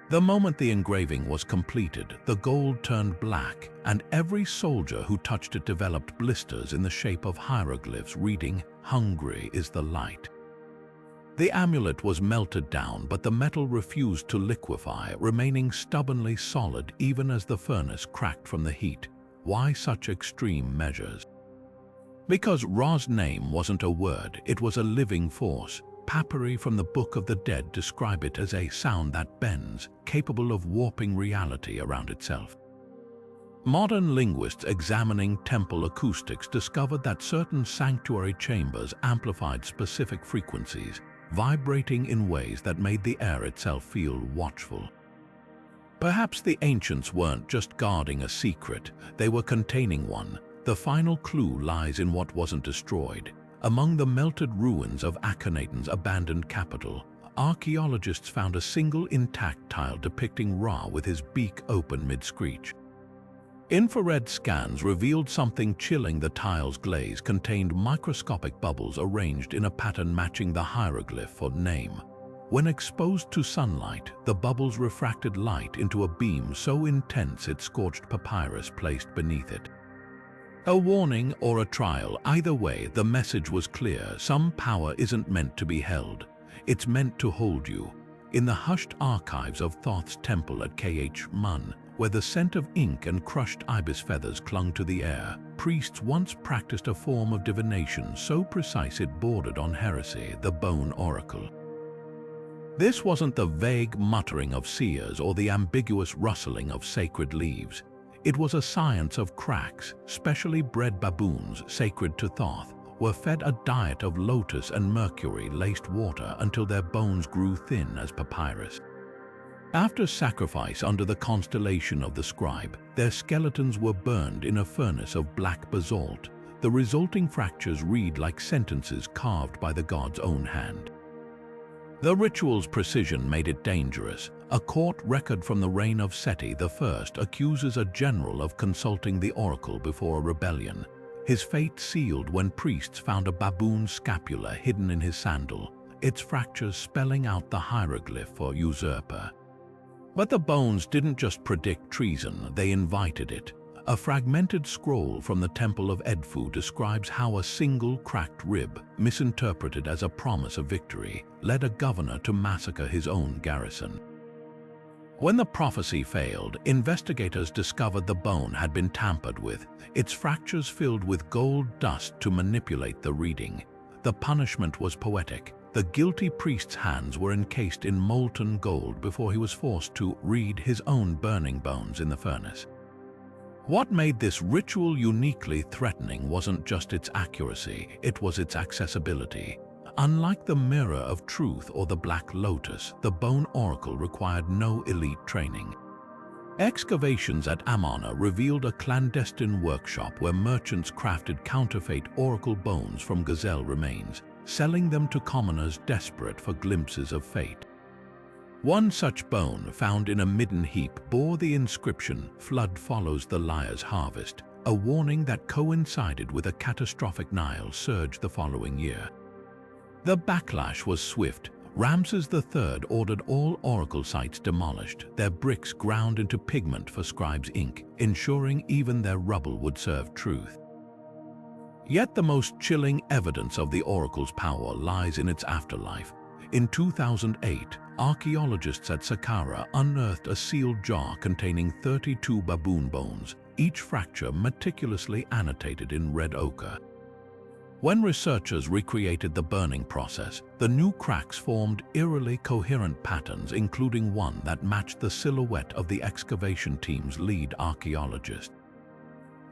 The moment the engraving was completed, the gold turned black, and every soldier who touched it developed blisters in the shape of hieroglyphs reading, "Hungry is the light." The amulet was melted down, but the metal refused to liquefy, remaining stubbornly solid even as the furnace cracked from the heat. Why such extreme measures? Because Ra's name wasn't a word, it was a living force. Papyri from the Book of the Dead describe it as a sound that bends, capable of warping reality around itself. Modern linguists examining temple acoustics discovered that certain sanctuary chambers amplified specific frequencies, vibrating in ways that made the air itself feel watchful. Perhaps the ancients weren't just guarding a secret, they were containing one. The final clue lies in what wasn't destroyed. Among the melted ruins of Akhenaten's abandoned capital, archaeologists found a single intact tile depicting Ra with his beak open mid-screech. Infrared scans revealed something chilling. The tile's glaze contained microscopic bubbles arranged in a pattern matching the hieroglyph or name. When exposed to sunlight, the bubbles refracted light into a beam so intense it scorched papyrus placed beneath it. A warning or a trial, either way, the message was clear. Some power isn't meant to be held. It's meant to hold you. In the hushed archives of Thoth's temple at Khmun, where the scent of ink and crushed ibis feathers clung to the air, priests once practiced a form of divination so precise it bordered on heresy, the bone oracle. This wasn't the vague muttering of seers or the ambiguous rustling of sacred leaves. It was a science of cracks. Specially bred baboons, sacred to Thoth, were fed a diet of lotus and mercury-laced water until their bones grew thin as papyrus. After sacrifice under the constellation of the scribe, their skeletons were burned in a furnace of black basalt. The resulting fractures read like sentences carved by the god's own hand. The ritual's precision made it dangerous. A court record from the reign of Seti I accuses a general of consulting the oracle before a rebellion. His fate sealed when priests found a baboon scapula hidden in his sandal, its fractures spelling out the hieroglyph for usurper. But the bones didn't just predict treason, they invited it. A fragmented scroll from the Temple of Edfu describes how a single cracked rib, misinterpreted as a promise of victory, led a governor to massacre his own garrison. When the prophecy failed, investigators discovered the bone had been tampered with, its fractures filled with gold dust to manipulate the reading. The punishment was poetic. The guilty priest's hands were encased in molten gold before he was forced to read his own burning bones in the furnace. What made this ritual uniquely threatening wasn't just its accuracy, it was its accessibility. Unlike the Mirror of Truth or the Black Lotus, the Bone Oracle required no elite training. Excavations at Amarna revealed a clandestine workshop where merchants crafted counterfeit oracle bones from gazelle remains, selling them to commoners desperate for glimpses of fate. One such bone, found in a midden heap, bore the inscription, "Flood follows the liar's harvest," a warning that coincided with a catastrophic Nile surge the following year. The backlash was swift. Ramses III ordered all oracle sites demolished, their bricks ground into pigment for scribes' ink, ensuring even their rubble would serve truth. Yet the most chilling evidence of the oracle's power lies in its afterlife. In 2008, archaeologists at Saqqara unearthed a sealed jar containing 32 baboon bones, each fracture meticulously annotated in red ochre. When researchers recreated the burning process, the new cracks formed eerily coherent patterns, including one that matched the silhouette of the excavation team's lead archaeologist.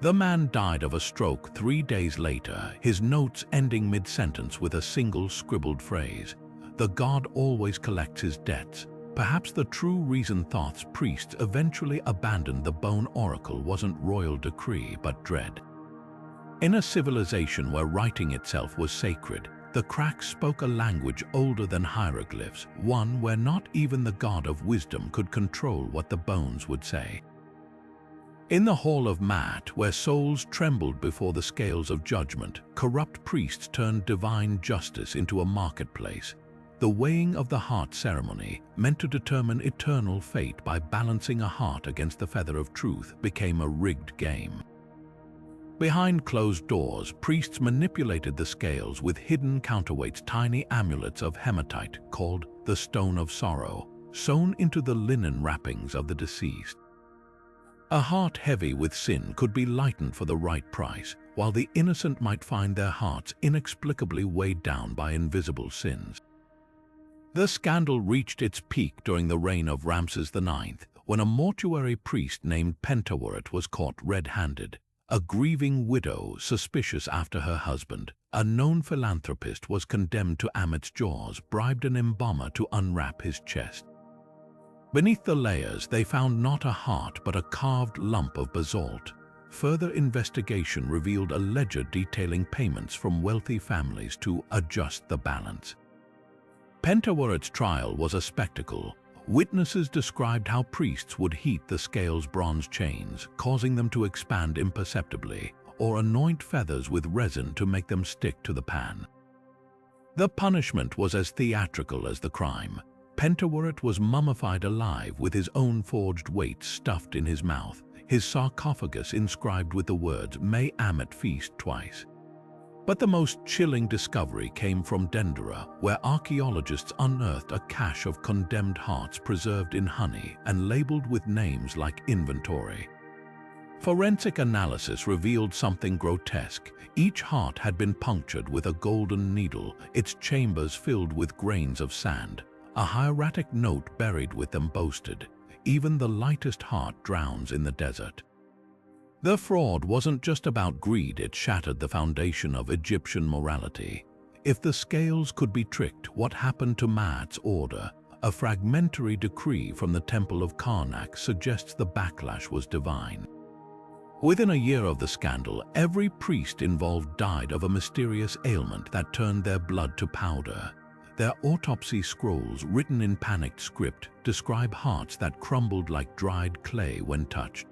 The man died of a stroke 3 days later, his notes ending mid-sentence with a single scribbled phrase, "The god always collects his debts." Perhaps the true reason Thoth's priests eventually abandoned the bone oracle wasn't royal decree but dread. In a civilization where writing itself was sacred, the cracks spoke a language older than hieroglyphs, one where not even the god of wisdom could control what the bones would say. In the Hall of Maat, where souls trembled before the scales of judgment, corrupt priests turned divine justice into a marketplace. The weighing of the heart ceremony, meant to determine eternal fate by balancing a heart against the feather of truth, became a rigged game. Behind closed doors, priests manipulated the scales with hidden counterweights, tiny amulets of hematite called the Stone of Sorrow, sewn into the linen wrappings of the deceased. A heart heavy with sin could be lightened for the right price, while the innocent might find their hearts inexplicably weighed down by invisible sins. The scandal reached its peak during the reign of Ramses IX, when a mortuary priest named Pentaworot was caught red-handed. A grieving widow, suspicious after her husband, a known philanthropist, was condemned to Amit's jaws, bribed an embalmer to unwrap his chest. Beneath the layers, they found not a heart but a carved lump of basalt. Further investigation revealed a ledger detailing payments from wealthy families to adjust the balance. Pentaworot's trial was a spectacle. Witnesses described how priests would heat the scales' bronze chains, causing them to expand imperceptibly, or anoint feathers with resin to make them stick to the pan. The punishment was as theatrical as the crime. Pentaworot was mummified alive with his own forged weights stuffed in his mouth, his sarcophagus inscribed with the words, "May Amit feast twice." But the most chilling discovery came from Dendera, where archaeologists unearthed a cache of condemned hearts preserved in honey and labeled with names like inventory. Forensic analysis revealed something grotesque. Each heart had been punctured with a golden needle, its chambers filled with grains of sand. A hieratic note buried with them boasted, "Even the lightest heart drowns in the desert." The fraud wasn't just about greed, it shattered the foundation of Egyptian morality. If the scales could be tricked, what happened to Ma'at's order? A fragmentary decree from the Temple of Karnak suggests the backlash was divine. Within a year of the scandal, every priest involved died of a mysterious ailment that turned their blood to powder. Their autopsy scrolls, written in panicked script, describe hearts that crumbled like dried clay when touched.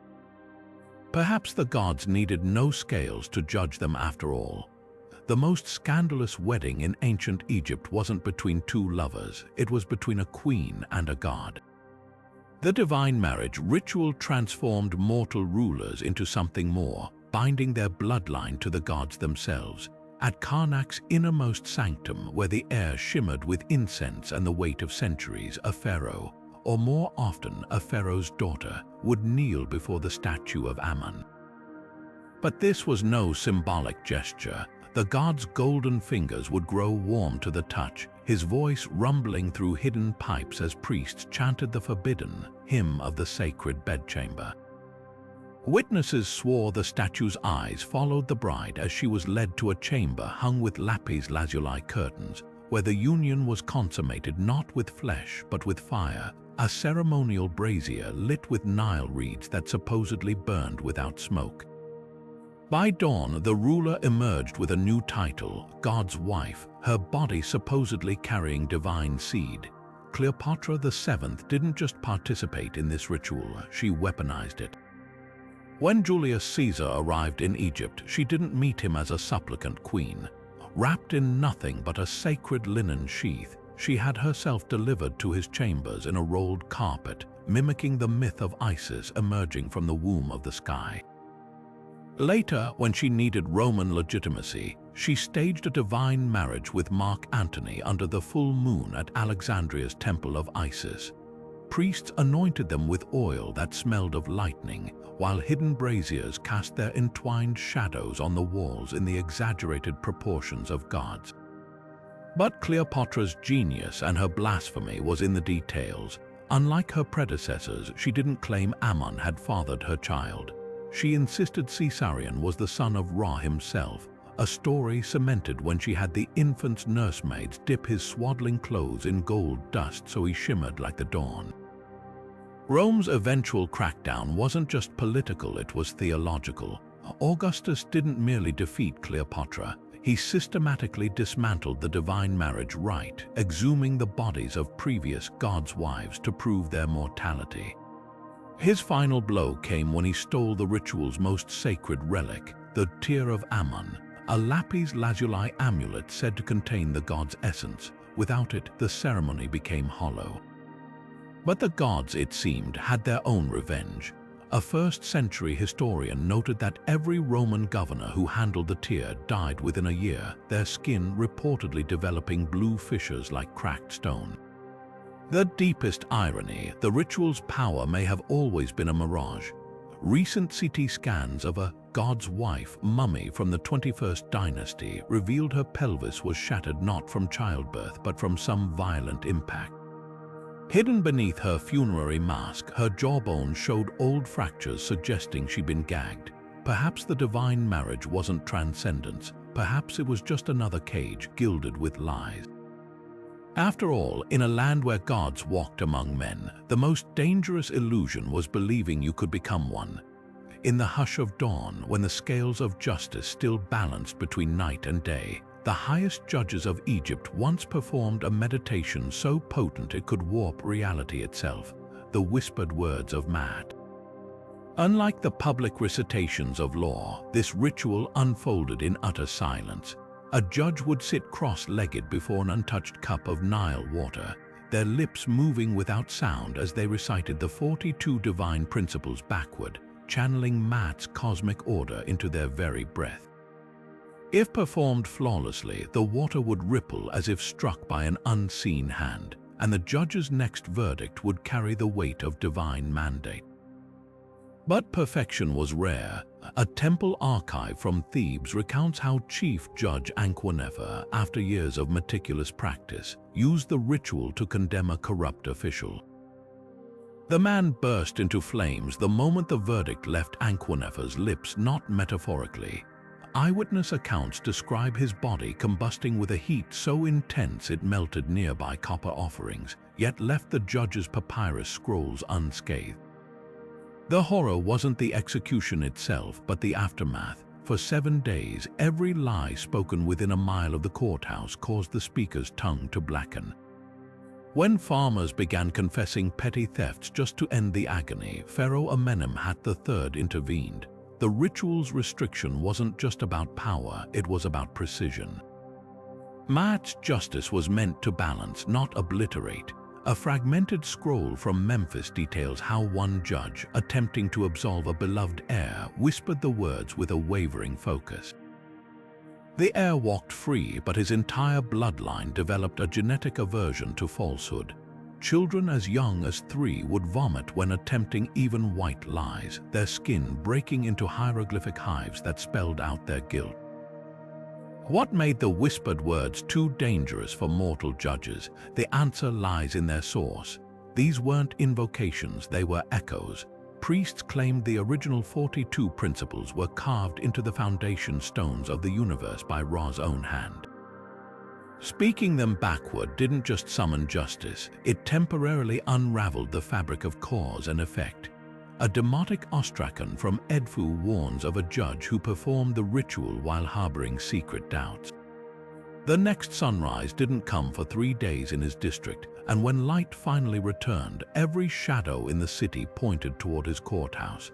Perhaps the gods needed no scales to judge them after all. The most scandalous wedding in ancient Egypt wasn't between two lovers, it was between a queen and a god. The divine marriage ritual transformed mortal rulers into something more, binding their bloodline to the gods themselves. At Karnak's innermost sanctum, where the air shimmered with incense and the weight of centuries, a pharaoh, or more often a pharaoh's daughter, would kneel before the statue of Amun. But this was no symbolic gesture. The god's golden fingers would grow warm to the touch, his voice rumbling through hidden pipes as priests chanted the forbidden hymn of the sacred bedchamber. Witnesses swore the statue's eyes followed the bride as she was led to a chamber hung with lapis lazuli curtains, where the union was consummated not with flesh but with fire, a ceremonial brazier lit with Nile reeds that supposedly burned without smoke. By dawn, the ruler emerged with a new title, God's wife, her body supposedly carrying divine seed. Cleopatra VII didn't just participate in this ritual, she weaponized it. When Julius Caesar arrived in Egypt, she didn't meet him as a supplicant queen. Wrapped in nothing but a sacred linen sheath, she had herself delivered to his chambers in a rolled carpet, mimicking the myth of Isis emerging from the womb of the sky. Later, when she needed Roman legitimacy, she staged a divine marriage with Mark Antony under the full moon at Alexandria's Temple of Isis. Priests anointed them with oil that smelled of lightning, while hidden braziers cast their entwined shadows on the walls in the exaggerated proportions of gods. But Cleopatra's genius and her blasphemy was in the details. Unlike her predecessors, she didn't claim Ammon had fathered her child. She insisted Caesarion was the son of Ra himself, a story cemented when she had the infant's nursemaids dip his swaddling clothes in gold dust so he shimmered like the dawn. Rome's eventual crackdown wasn't just political, it was theological. Augustus didn't merely defeat Cleopatra, he systematically dismantled the divine marriage rite, exhuming the bodies of previous gods' wives to prove their mortality. His final blow came when he stole the ritual's most sacred relic, the tear of Ammon, a lapis lazuli amulet said to contain the god's essence. Without it, the ceremony became hollow. But the gods, it seemed, had their own revenge. A first-century historian noted that every Roman governor who handled the tear died within a year, their skin reportedly developing blue fissures like cracked stone. The deepest irony, the ritual's power may have always been a mirage. Recent CT scans of a god's wife mummy from the 21st dynasty revealed her pelvis was shattered not from childbirth but from some violent impact. Hidden beneath her funerary mask, her jawbone showed old fractures suggesting she'd been gagged. Perhaps the divine marriage wasn't transcendence. Perhaps it was just another cage gilded with lies. After all, in a land where gods walked among men, the most dangerous illusion was believing you could become one. In the hush of dawn, when the scales of justice still balanced between night and day, the highest judges of Egypt once performed a meditation so potent it could warp reality itself, the whispered words of Maat. Unlike the public recitations of law, this ritual unfolded in utter silence. A judge would sit cross-legged before an untouched cup of Nile water, their lips moving without sound as they recited the 42 divine principles backward, channeling Maat's cosmic order into their very breath. If performed flawlessly, the water would ripple as if struck by an unseen hand, and the judge's next verdict would carry the weight of divine mandate. But perfection was rare. A temple archive from Thebes recounts how Chief Judge Ankhenefer, after years of meticulous practice, used the ritual to condemn a corrupt official. The man burst into flames the moment the verdict left Ankhenefer's lips, not metaphorically. Eyewitness accounts describe his body combusting with a heat so intense it melted nearby copper offerings, yet left the judge's papyrus scrolls unscathed. The horror wasn't the execution itself, but the aftermath. For 7 days, every lie spoken within a mile of the courthouse caused the speaker's tongue to blacken. When farmers began confessing petty thefts just to end the agony, Pharaoh Amenemhat III intervened. The ritual's restriction wasn't just about power, it was about precision. Maat's justice was meant to balance, not obliterate. A fragmented scroll from Memphis details how one judge, attempting to absolve a beloved heir, whispered the words with a wavering focus. The heir walked free, but his entire bloodline developed a genetic aversion to falsehood. Children as young as 3 would vomit when attempting even white lies, their skin breaking into hieroglyphic hives that spelled out their guilt. What made the whispered words too dangerous for mortal judges? The answer lies in their source. These weren't invocations, they were echoes. Priests claimed the original 42 principles were carved into the foundation stones of the universe by Ra's own hand. Speaking them backward didn't just summon justice, it temporarily unraveled the fabric of cause and effect. A demotic ostracon from Edfu warns of a judge who performed the ritual while harboring secret doubts. The next sunrise didn't come for 3 days in his district, and when light finally returned, every shadow in the city pointed toward his courthouse.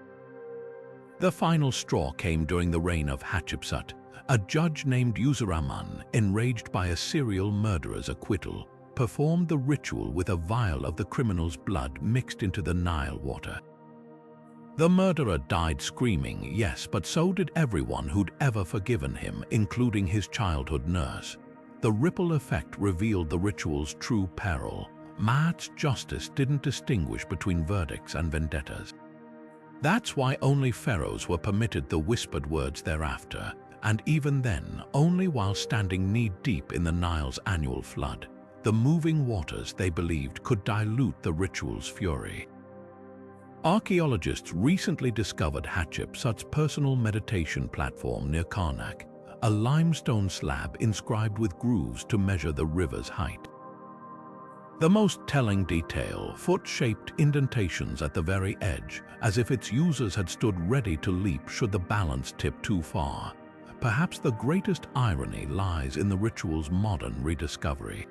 The final straw came during the reign of Hatshepsut. A judge named Uzuraman, enraged by a serial murderer's acquittal, performed the ritual with a vial of the criminal's blood mixed into the Nile water. The murderer died screaming, yes, but so did everyone who'd ever forgiven him, including his childhood nurse. The ripple effect revealed the ritual's true peril. Maat's justice didn't distinguish between verdicts and vendettas. That's why only pharaohs were permitted the whispered words thereafter, and even then, only while standing knee-deep in the Nile's annual flood. The moving waters, they believed, could dilute the ritual's fury. Archaeologists recently discovered Hatshepsut's personal meditation platform near Karnak, a limestone slab inscribed with grooves to measure the river's height. The most telling detail, foot-shaped indentations at the very edge, as if its users had stood ready to leap should the balance tip too far. Perhaps the greatest irony lies in the ritual's modern rediscovery.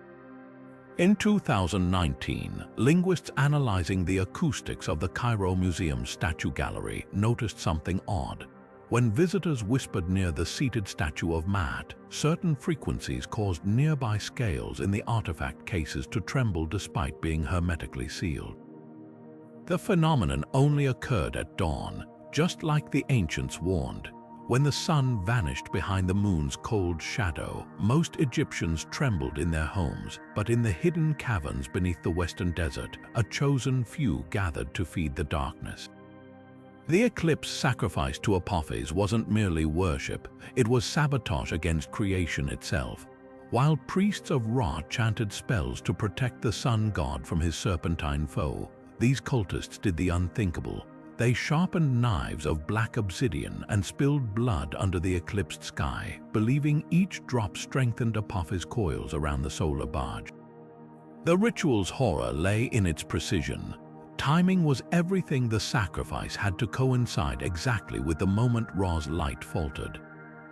In 2019, linguists analyzing the acoustics of the Cairo Museum's statue gallery noticed something odd. When visitors whispered near the seated statue of Maat, certain frequencies caused nearby scales in the artifact cases to tremble despite being hermetically sealed. The phenomenon only occurred at dawn, just like the ancients warned. When the sun vanished behind the moon's cold shadow, most Egyptians trembled in their homes, but in the hidden caverns beneath the western desert, a chosen few gathered to feed the darkness. The eclipse sacrifice to Apophis wasn't merely worship, it was sabotage against creation itself. while priests of Ra chanted spells to protect the sun god from his serpentine foe. These cultists did the unthinkable. They sharpened knives of black obsidian and spilled blood under the eclipsed sky, believing each drop strengthened Apophy's coils around the solar barge. The ritual's horror lay in its precision. Timing was everything. The sacrifice had to coincide exactly with the moment Ra's light faltered.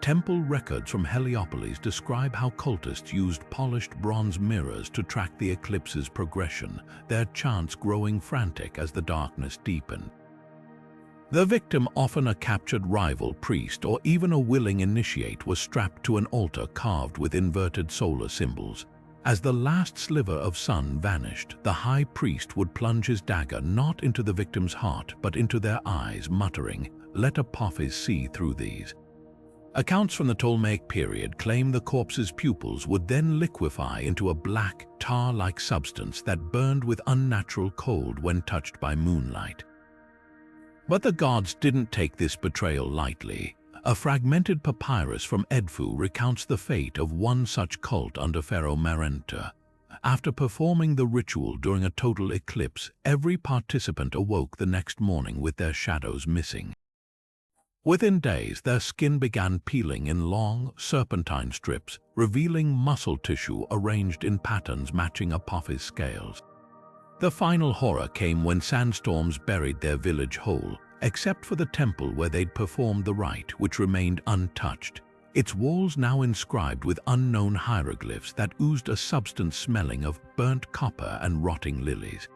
Temple records from Heliopolis describe how cultists used polished bronze mirrors to track the eclipse's progression, their chants growing frantic as the darkness deepened. The victim, often a captured rival priest or even a willing initiate, was strapped to an altar carved with inverted solar symbols. As the last sliver of sun vanished, the high priest would plunge his dagger not into the victim's heart but into their eyes, muttering, "Let Apophis see through these." Accounts from the Ptolemaic period claim the corpse's pupils would then liquefy into a black, tar-like substance that burned with unnatural cold when touched by moonlight. But the gods didn't take this betrayal lightly. A fragmented papyrus from Edfu recounts the fate of one such cult under Pharaoh Merenptah. After performing the ritual during a total eclipse, every participant awoke the next morning with their shadows missing. Within days, their skin began peeling in long, serpentine strips, revealing muscle tissue arranged in patterns matching Apophis scales. The final horror came when sandstorms buried their village whole, except for the temple where they'd performed the rite, which remained untouched, its walls now inscribed with unknown hieroglyphs that oozed a substance smelling of burnt copper and rotting lilies.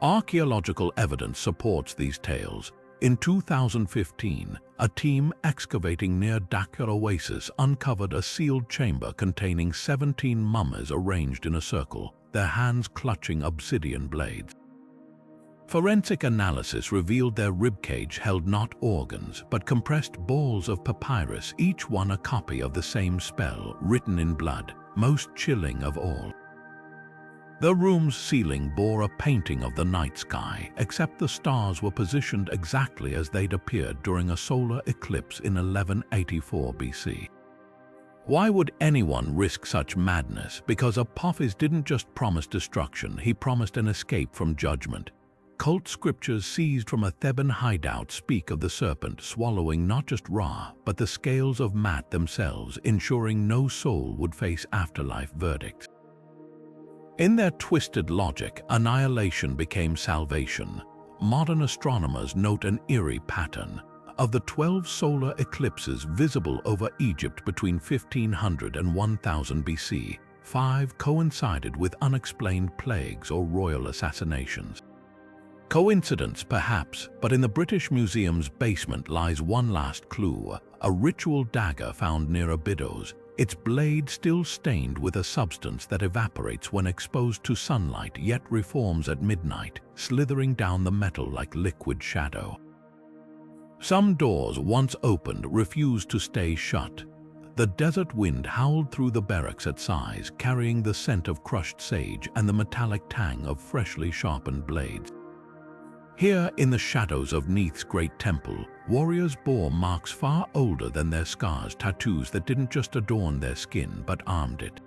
Archaeological evidence supports these tales. In 2015, a team excavating near Dakar Oasis uncovered a sealed chamber containing 17 mummies arranged in a circle, their hands clutching obsidian blades. Forensic analysis revealed their ribcage held not organs, but compressed balls of papyrus, each one a copy of the same spell written in blood, most chilling of all. The room's ceiling bore a painting of the night sky, except the stars were positioned exactly as they'd appeared during a solar eclipse in 1184 BC. Why would anyone risk such madness? Because Apophis didn't just promise destruction, he promised an escape from judgment. Cult scriptures seized from a Theban hideout speak of the serpent swallowing not just Ra, but the scales of Mat themselves, ensuring no soul would face afterlife verdicts. In their twisted logic, annihilation became salvation. Modern astronomers note an eerie pattern. Of the 12 solar eclipses visible over Egypt between 1500 and 1000 BC, 5 coincided with unexplained plagues or royal assassinations. Coincidence, perhaps, but in the British Museum's basement lies one last clue: a ritual dagger found near Abydos, its blade still stained with a substance that evaporates when exposed to sunlight yet reforms at midnight, slithering down the metal like liquid shadow. Some doors, once opened, refused to stay shut. The desert wind howled through the barracks at size, carrying the scent of crushed sage and the metallic tang of freshly sharpened blades. Here, in the shadows of Neith's great temple, warriors bore marks far older than their scars, tattoos that didn't just adorn their skin but armed it.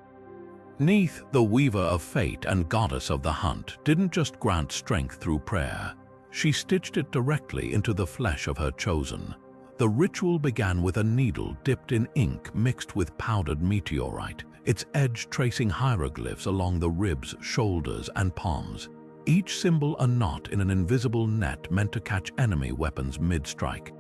Neith, the weaver of fate and goddess of the hunt, didn't just grant strength through prayer. She stitched it directly into the flesh of her chosen. The ritual began with a needle dipped in ink mixed with powdered meteorite, its edge tracing hieroglyphs along the ribs, shoulders, and palms. Each symbol a knot in an invisible net meant to catch enemy weapons mid-strike.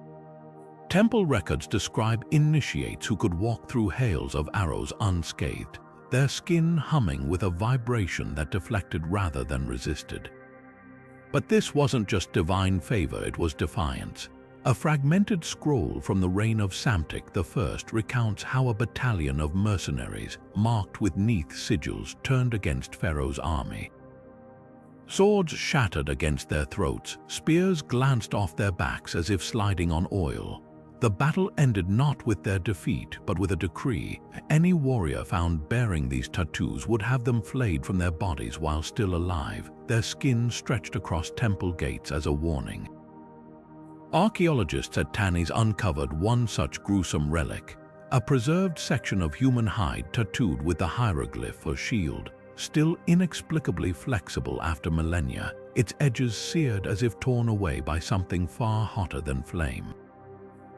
Temple records describe initiates who could walk through hails of arrows unscathed, their skin humming with a vibration that deflected rather than resisted. But this wasn't just divine favor, it was defiance. A fragmented scroll from the reign of Psamtik I recounts how a battalion of mercenaries, marked with Neith sigils, turned against Pharaoh's army. Swords shattered against their throats, spears glanced off their backs as if sliding on oil. The battle ended not with their defeat, but with a decree. Any warrior found bearing these tattoos would have them flayed from their bodies while still alive, their skin stretched across temple gates as a warning. Archaeologists at Tanis uncovered one such gruesome relic, a preserved section of human hide tattooed with the hieroglyph or shield, still inexplicably flexible after millennia, its edges seared as if torn away by something far hotter than flame.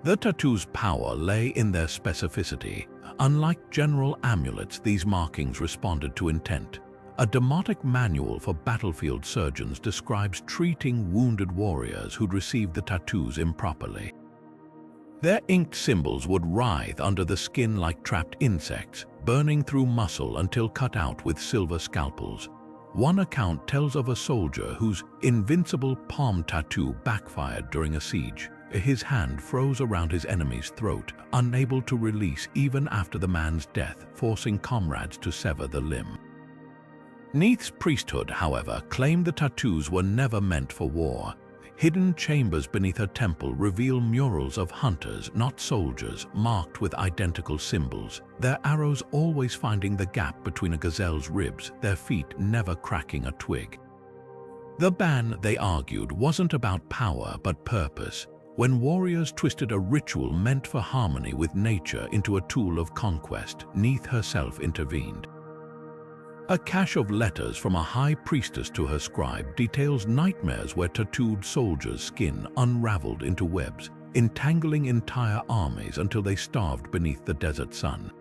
The tattoo's power lay in their specificity. Unlike general amulets, these markings responded to intent. A demotic manual for battlefield surgeons describes treating wounded warriors who'd received the tattoos improperly. Their inked symbols would writhe under the skin like trapped insects, burning through muscle until cut out with silver scalpels. One account tells of a soldier whose invincible palm tattoo backfired during a siege. His hand froze around his enemy's throat, unable to release even after the man's death, forcing comrades to sever the limb. Neith's priesthood, however, claimed the tattoos were never meant for war. Hidden chambers beneath her temple reveal murals of hunters, not soldiers, marked with identical symbols, their arrows always finding the gap between a gazelle's ribs, their feet never cracking a twig. The ban, they argued, wasn't about power but purpose. When warriors twisted a ritual meant for harmony with nature into a tool of conquest, Neith herself intervened. A cache of letters from a high priestess to her scribe details nightmares where tattooed soldiers' skin unraveled into webs, entangling entire armies until they starved beneath the desert sun.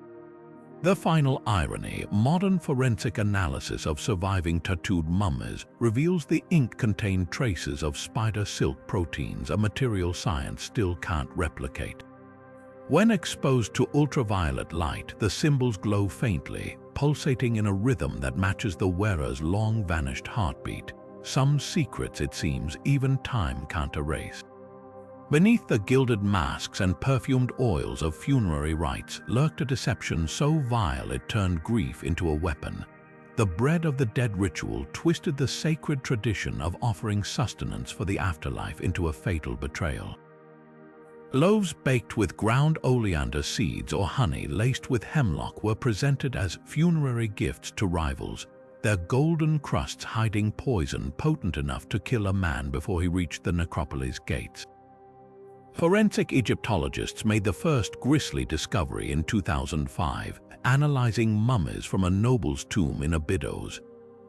The final irony, modern forensic analysis of surviving tattooed mummies reveals the ink contained traces of spider silk proteins, a material science still can't replicate. When exposed to ultraviolet light, the symbols glow faintly, pulsating in a rhythm that matches the wearer's long-vanished heartbeat. Some secrets, it seems, even time can't erase. Beneath the gilded masks and perfumed oils of funerary rites lurked a deception so vile it turned grief into a weapon. The bread of the dead ritual twisted the sacred tradition of offering sustenance for the afterlife into a fatal betrayal. Loaves baked with ground oleander seeds or honey laced with hemlock were presented as funerary gifts to rivals, their golden crusts hiding poison potent enough to kill a man before he reached the necropolis' gates. Forensic Egyptologists made the first grisly discovery in 2005, analyzing mummies from a noble's tomb in Abydos.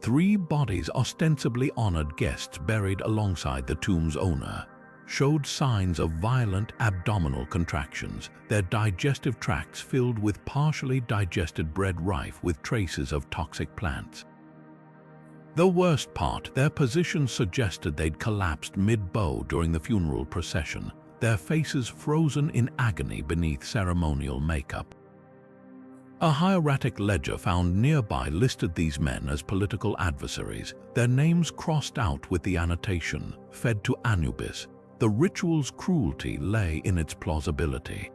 3 bodies, ostensibly honored guests buried alongside the tomb's owner, showed signs of violent abdominal contractions, their digestive tracts filled with partially digested bread rife with traces of toxic plants. The worst part, their positions suggested they'd collapsed mid-bow during the funeral procession, their faces frozen in agony beneath ceremonial makeup. A hieratic ledger found nearby listed these men as political adversaries, their names crossed out with the annotation, "Fed to Anubis." The ritual's cruelty lay in its plausibility.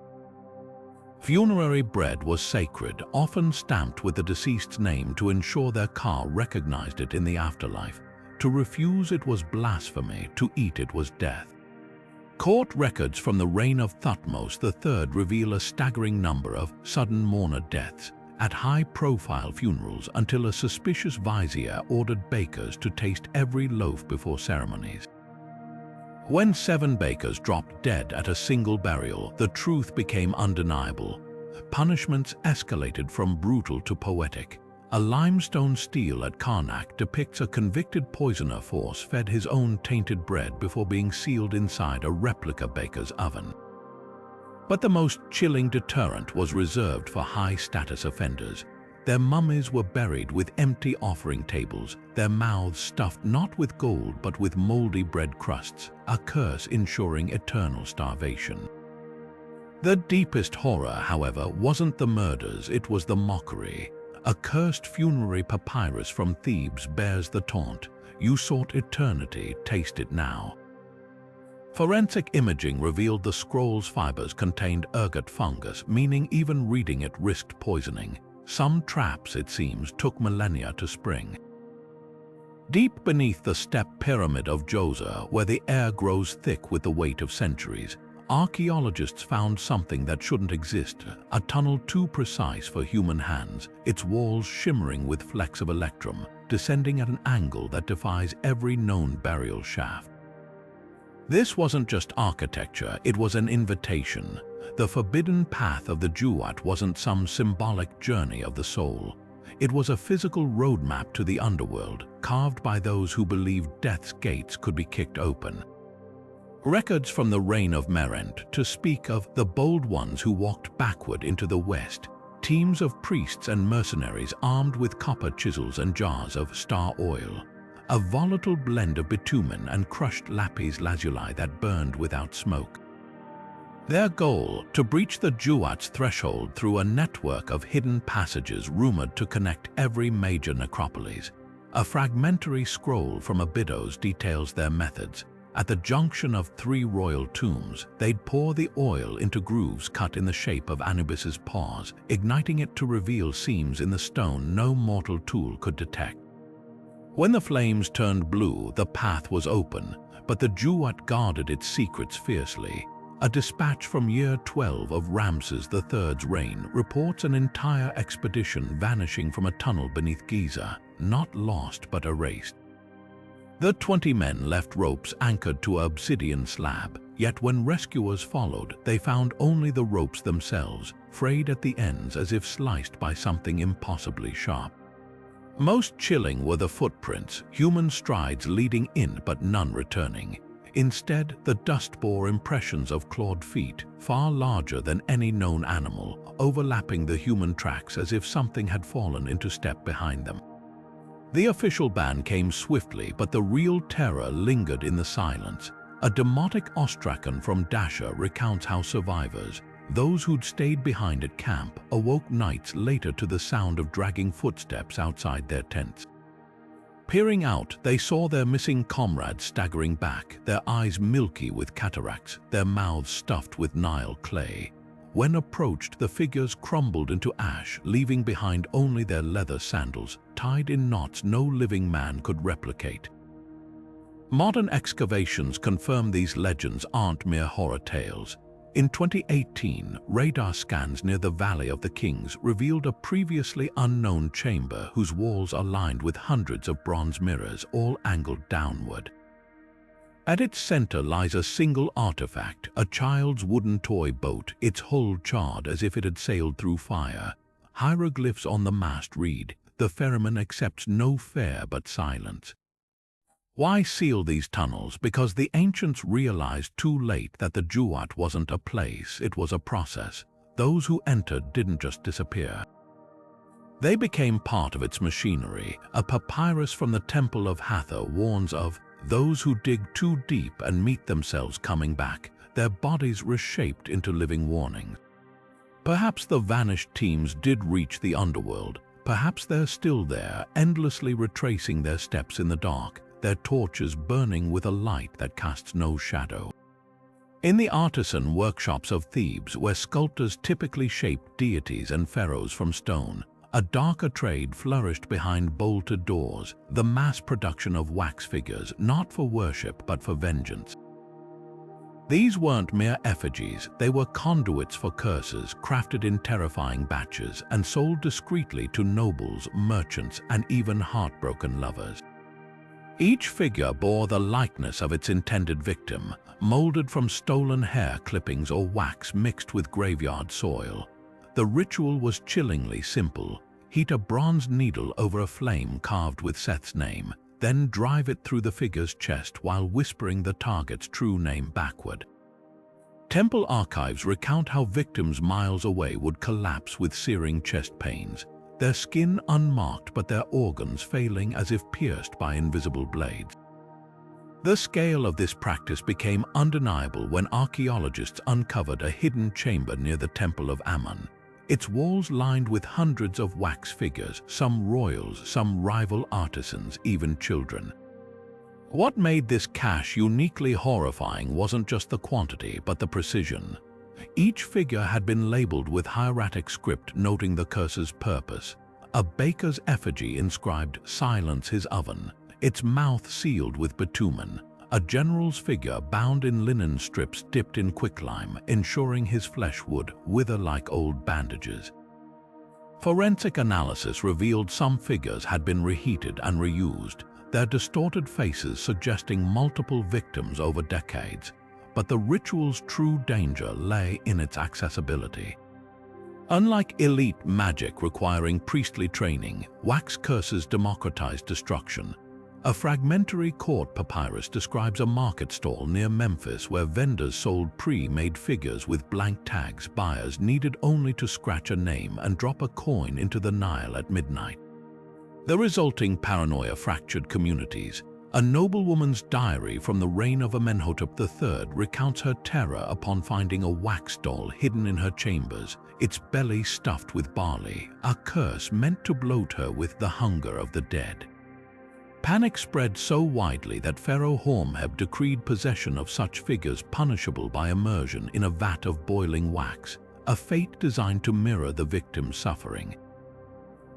Funerary bread was sacred, often stamped with the deceased's name to ensure their car recognized it in the afterlife. To refuse it was blasphemy, to eat it was death. Court records from the reign of Thutmose III reveal a staggering number of sudden mourner deaths at high-profile funerals until a suspicious vizier ordered bakers to taste every loaf before ceremonies. When 7 bakers dropped dead at a single burial, the truth became undeniable. Punishments escalated from brutal to poetic. A limestone stele at Karnak depicts a convicted poisoner force-fed his own tainted bread before being sealed inside a replica baker's oven. But the most chilling deterrent was reserved for high-status offenders. Their mummies were buried with empty offering tables, their mouths stuffed not with gold but with moldy bread crusts, a curse ensuring eternal starvation. The deepest horror, however, wasn't the murders, it was the mockery. A cursed funerary papyrus from Thebes bears the taunt, "You sought eternity, taste it now." Forensic imaging revealed the scroll's fibers contained ergot fungus, meaning even reading it risked poisoning. Some traps, it seems, took millennia to spring. Deep beneath the step pyramid of Djoser, where the air grows thick with the weight of centuries, archaeologists found something that shouldn't exist, a tunnel too precise for human hands, its walls shimmering with flecks of electrum, descending at an angle that defies every known burial shaft. This wasn't just architecture, it was an invitation. The forbidden path of the Duat wasn't some symbolic journey of the soul. It was a physical roadmap to the underworld, carved by those who believed death's gates could be kicked open. Records from the reign of Merent to speak of the bold ones who walked backward into the west, teams of priests and mercenaries armed with copper chisels and jars of star oil, a volatile blend of bitumen and crushed lapis lazuli that burned without smoke. Their goal, to breach the Duat's threshold through a network of hidden passages rumored to connect every major necropolis. A fragmentary scroll from Abydos details their methods. At the junction of 3 royal tombs, they'd pour the oil into grooves cut in the shape of Anubis's paws, igniting it to reveal seams in the stone no mortal tool could detect. When the flames turned blue, the path was open, but the Duat guarded its secrets fiercely. A dispatch from year 12 of Ramses III's reign reports an entire expedition vanishing from a tunnel beneath Giza, not lost but erased. The 20 men left ropes anchored to an obsidian slab, yet when rescuers followed, they found only the ropes themselves, frayed at the ends as if sliced by something impossibly sharp. Most chilling were the footprints, human strides leading in but none returning. Instead, the dust bore impressions of clawed feet, far larger than any known animal, overlapping the human tracks as if something had fallen into step behind them. The official ban came swiftly, but the real terror lingered in the silence. A demotic ostracon from Dasha recounts how survivors, those who'd stayed behind at camp, awoke nights later to the sound of dragging footsteps outside their tents. Peering out, they saw their missing comrades staggering back, their eyes milky with cataracts, their mouths stuffed with Nile clay. When approached, the figures crumbled into ash, leaving behind only their leather sandals, tied in knots no living man could replicate. Modern excavations confirm these legends aren't mere horror tales. In 2018, radar scans near the Valley of the Kings revealed a previously unknown chamber whose walls are lined with hundreds of bronze mirrors, all angled downward. At its center lies a single artifact, a child's wooden toy boat, its hull charred as if it had sailed through fire. Hieroglyphs on the mast read, "The ferryman accepts no fare but silence." Why seal these tunnels? Because the ancients realized too late that the Duat wasn't a place, it was a process. Those who entered didn't just disappear. They became part of its machinery. A papyrus from the Temple of Hathor warns of those who dig too deep and meet themselves coming back, their bodies reshaped into living warnings. Perhaps the vanished teams did reach the underworld. Perhaps they're still there, endlessly retracing their steps in the dark, their torches burning with a light that casts no shadow. In the artisan workshops of Thebes, where sculptors typically shaped deities and pharaohs from stone, a darker trade flourished behind bolted doors, the mass production of wax figures, not for worship but for vengeance. These weren't mere effigies, they were conduits for curses, crafted in terrifying batches and sold discreetly to nobles, merchants, and even heartbroken lovers. Each figure bore the likeness of its intended victim, molded from stolen hair clippings or wax mixed with graveyard soil. The ritual was chillingly simple. Heat a bronze needle over a flame carved with Seth's name, then drive it through the figure's chest while whispering the target's true name backward. Temple archives recount how victims miles away would collapse with searing chest pains, their skin unmarked but their organs failing as if pierced by invisible blades. The scale of this practice became undeniable when archaeologists uncovered a hidden chamber near the Temple of Ammon, its walls lined with hundreds of wax figures, some royals, some rival artisans, even children. What made this cache uniquely horrifying wasn't just the quantity but the precision. Each figure had been labeled with hieratic script noting the curse's purpose. A baker's effigy inscribed "Silence his oven," its mouth sealed with bitumen. A general's figure bound in linen strips dipped in quicklime, ensuring his flesh would wither like old bandages. Forensic analysis revealed some figures had been reheated and reused, their distorted faces suggesting multiple victims over decades. but the ritual's true danger lay in its accessibility. Unlike elite magic requiring priestly training, wax curses democratized destruction. A fragmentary court papyrus describes a market stall near Memphis where vendors sold pre-made figures with blank tags. Buyers needed only to scratch a name and drop a coin into the Nile at midnight. The resulting paranoia fractured communities. A noblewoman's diary from the reign of Amenhotep III recounts her terror upon finding a wax doll hidden in her chambers, its belly stuffed with barley, a curse meant to bloat her with the hunger of the dead. Panic spread so widely that Pharaoh Horemheb decreed possession of such figures punishable by immersion in a vat of boiling wax, a fate designed to mirror the victim's suffering.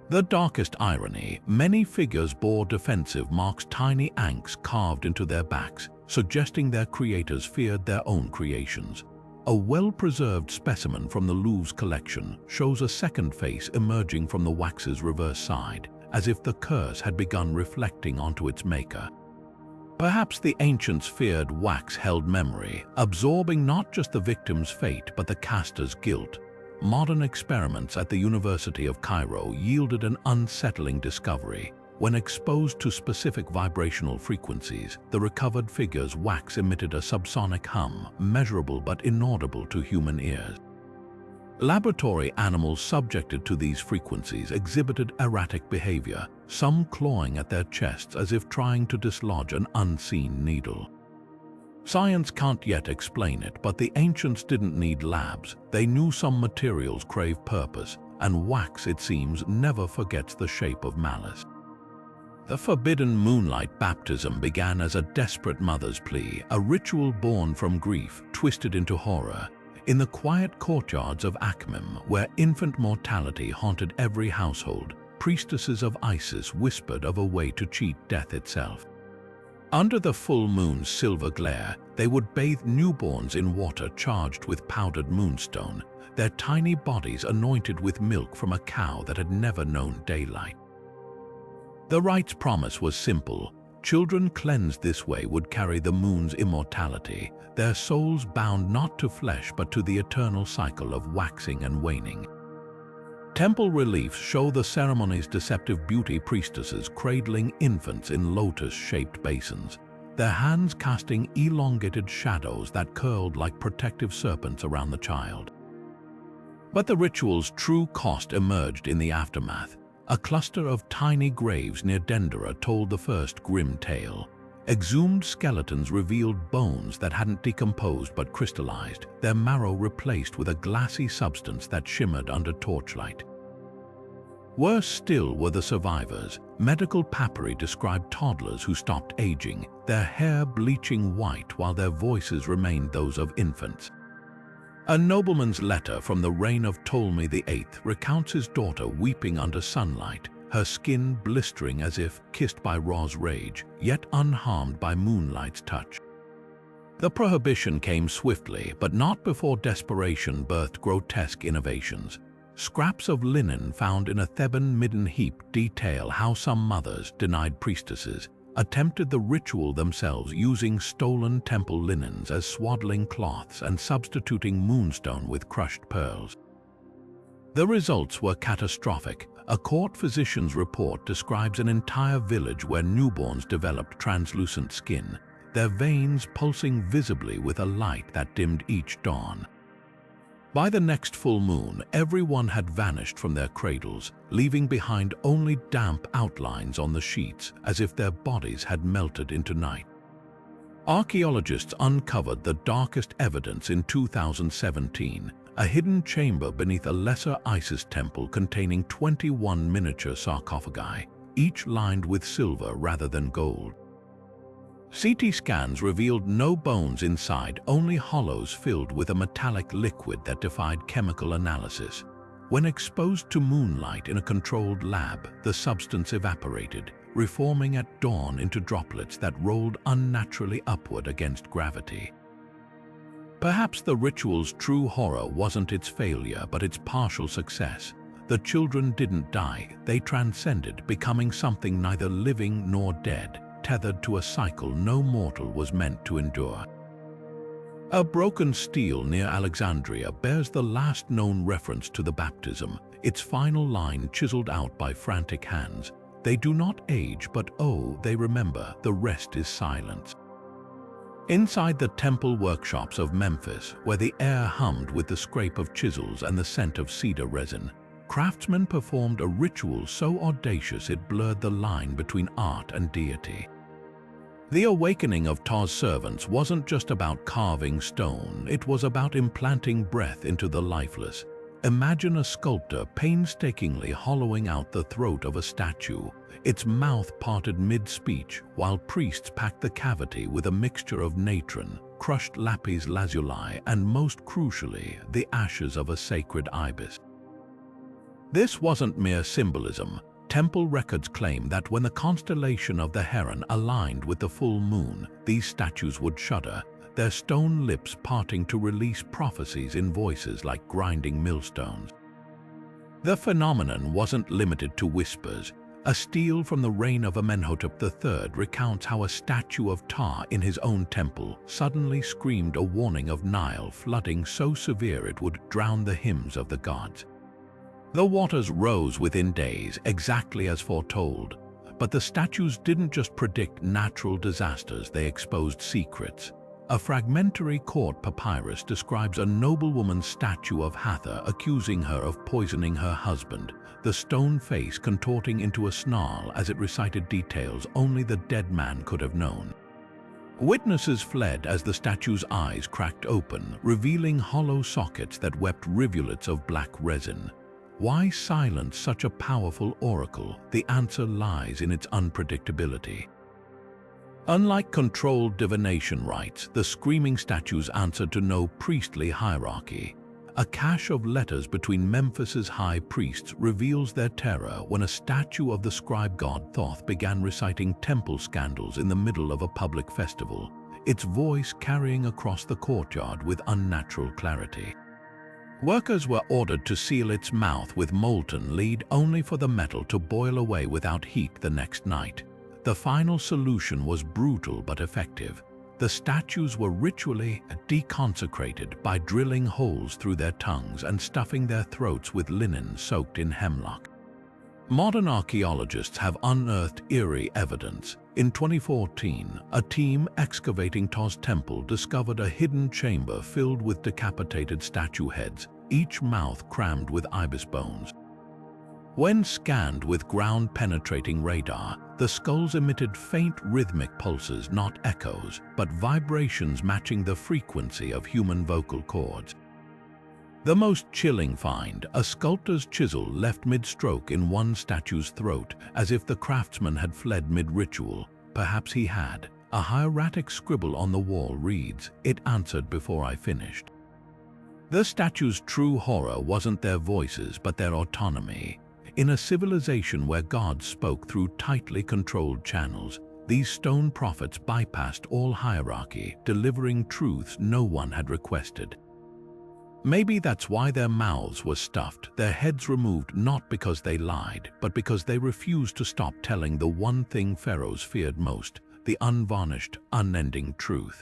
The darkest irony, many figures bore defensive marks, tiny ankhs carved into their backs, suggesting their creators feared their own creations. A well-preserved specimen from the Louvre's collection shows a second face emerging from the wax's reverse side, as if the curse had begun reflecting onto its maker. Perhaps the ancients feared wax held memory, absorbing not just the victim's fate but the caster's guilt. Modern experiments at the University of Cairo yielded an unsettling discovery. When exposed to specific vibrational frequencies, the recovered figure's wax emitted a subsonic hum, measurable but inaudible to human ears. Laboratory animals subjected to these frequencies exhibited erratic behavior, some clawing at their chests as if trying to dislodge an unseen needle. Science can't yet explain it, but the ancients didn't need labs. They knew some materials crave purpose, and wax, it seems, never forgets the shape of malice. The forbidden moonlight baptism began as a desperate mother's plea, a ritual born from grief, twisted into horror. In the quiet courtyards of Akhmim, where infant mortality haunted every household, priestesses of Isis whispered of a way to cheat death itself. Under the full moon's silver glare, they would bathe newborns in water charged with powdered moonstone, their tiny bodies anointed with milk from a cow that had never known daylight. The rite's promise was simple. Children cleansed this way would carry the moon's immortality, their souls bound not to flesh but to the eternal cycle of waxing and waning. Temple reliefs show the ceremony's deceptive beauty, priestesses cradling infants in lotus-shaped basins, their hands casting elongated shadows that curled like protective serpents around the child. But the ritual's true cost emerged in the aftermath. A cluster of tiny graves near Dendera told the first grim tale. Exhumed skeletons revealed bones that hadn't decomposed but crystallized, their marrow replaced with a glassy substance that shimmered under torchlight. Worse still were the survivors. Medical papyri described toddlers who stopped aging, their hair bleaching white while their voices remained those of infants. A nobleman's letter from the reign of Ptolemy VIII recounts his daughter weeping under sunlight, her skin blistering as if kissed by Ra's rage, yet unharmed by moonlight's touch. The prohibition came swiftly, but not before desperation birthed grotesque innovations. Scraps of linen found in a Theban midden heap detail how some mothers, denied priestesses, attempted the ritual themselves using stolen temple linens as swaddling cloths and substituting moonstone with crushed pearls. The results were catastrophic. A court physician's report describes an entire village where newborns developed translucent skin, their veins pulsing visibly with a light that dimmed each dawn. By the next full moon, everyone had vanished from their cradles, leaving behind only damp outlines on the sheets, as if their bodies had melted into night. Archaeologists uncovered the darkest evidence in 2017, a hidden chamber beneath a lesser Isis temple containing 21 miniature sarcophagi, each lined with silver rather than gold. CT scans revealed no bones inside, only hollows filled with a metallic liquid that defied chemical analysis. When exposed to moonlight in a controlled lab, the substance evaporated, reforming at dawn into droplets that rolled unnaturally upward against gravity. Perhaps the ritual's true horror wasn't its failure, but its partial success. The children didn't die, they transcended, becoming something neither living nor dead, tethered to a cycle no mortal was meant to endure. A broken stele near Alexandria bears the last known reference to the baptism, its final line chiseled out by frantic hands. They do not age, but oh, they remember, the rest is silence. Inside the temple workshops of Memphis, where the air hummed with the scrape of chisels and the scent of cedar resin, craftsmen performed a ritual so audacious it blurred the line between art and deity. The awakening of Ptah's servants wasn't just about carving stone, it was about implanting breath into the lifeless. Imagine a sculptor painstakingly hollowing out the throat of a statue, its mouth parted mid-speech, while priests packed the cavity with a mixture of natron, crushed lapis lazuli, and most crucially, the ashes of a sacred ibis. This wasn't mere symbolism. Temple records claim that when the constellation of the heron aligned with the full moon, these statues would shudder, their stone lips parting to release prophecies in voices like grinding millstones. The phenomenon wasn't limited to whispers. A stele from the reign of Amenhotep III recounts how a statue of Ptah in his own temple suddenly screamed a warning of Nile flooding so severe it would drown the hymns of the gods. The waters rose within days, exactly as foretold, but the statues didn't just predict natural disasters, they exposed secrets. A fragmentary court papyrus describes a noblewoman's statue of Hathor accusing her of poisoning her husband, the stone face contorting into a snarl as it recited details only the dead man could have known. Witnesses fled as the statue's eyes cracked open, revealing hollow sockets that wept rivulets of black resin. Why silence such a powerful oracle? The answer lies in its unpredictability. Unlike controlled divination rites, the screaming statues answered to no priestly hierarchy. A cache of letters between Memphis's high priests reveals their terror when a statue of the scribe god Thoth began reciting temple scandals in the middle of a public festival, its voice carrying across the courtyard with unnatural clarity. Workers were ordered to seal its mouth with molten lead only for the metal to boil away without heat the next night. The final solution was brutal but effective. The statues were ritually deconsecrated by drilling holes through their tongues and stuffing their throats with linen soaked in hemlock. Modern archaeologists have unearthed eerie evidence. In 2014, a team excavating Ptah's temple discovered a hidden chamber filled with decapitated statue heads, each mouth crammed with ibis bones. When scanned with ground-penetrating radar, the skulls emitted faint rhythmic pulses, not echoes, but vibrations matching the frequency of human vocal cords. The most chilling find, a sculptor's chisel left mid-stroke in one statue's throat, as if the craftsman had fled mid-ritual. Perhaps he had. A hieratic scribble on the wall reads, "It answered before I finished." The statue's true horror wasn't their voices, but their autonomy. In a civilization where gods spoke through tightly controlled channels, these stone prophets bypassed all hierarchy, delivering truths no one had requested. Maybe that's why their mouths were stuffed, their heads removed not because they lied, but because they refused to stop telling the one thing pharaohs feared most, the unvarnished, unending truth.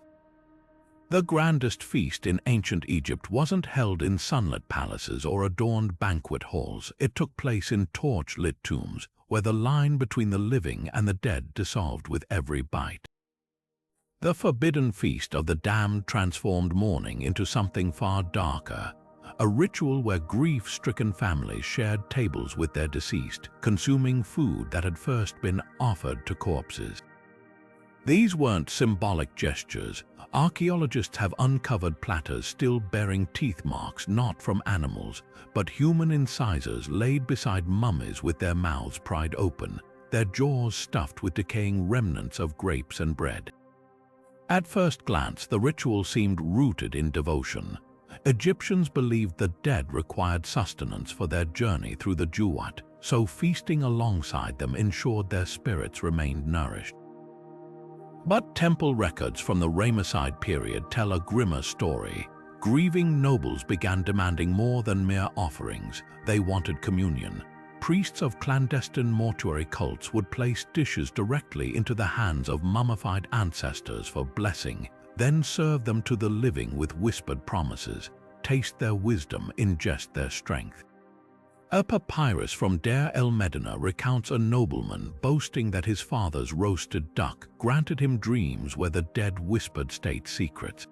The grandest feast in ancient Egypt wasn't held in sunlit palaces or adorned banquet halls. It took place in torch-lit tombs, where the line between the living and the dead dissolved with every bite. The forbidden feast of the damned transformed mourning into something far darker, a ritual where grief-stricken families shared tables with their deceased, consuming food that had first been offered to corpses. These weren't symbolic gestures. Archaeologists have uncovered platters still bearing teeth marks not from animals, but human incisors laid beside mummies with their mouths pried open, their jaws stuffed with decaying remnants of grapes and bread. At first glance, the ritual seemed rooted in devotion. Egyptians believed the dead required sustenance for their journey through the Duat, so feasting alongside them ensured their spirits remained nourished. But temple records from the Ramesside period tell a grimmer story. Grieving nobles began demanding more than mere offerings. They wanted communion. Priests of clandestine mortuary cults would place dishes directly into the hands of mummified ancestors for blessing, then serve them to the living with whispered promises, taste their wisdom, ingest their strength. A papyrus from Deir el-Medina recounts a nobleman boasting that his father's roasted duck granted him dreams where the dead whispered state secrets.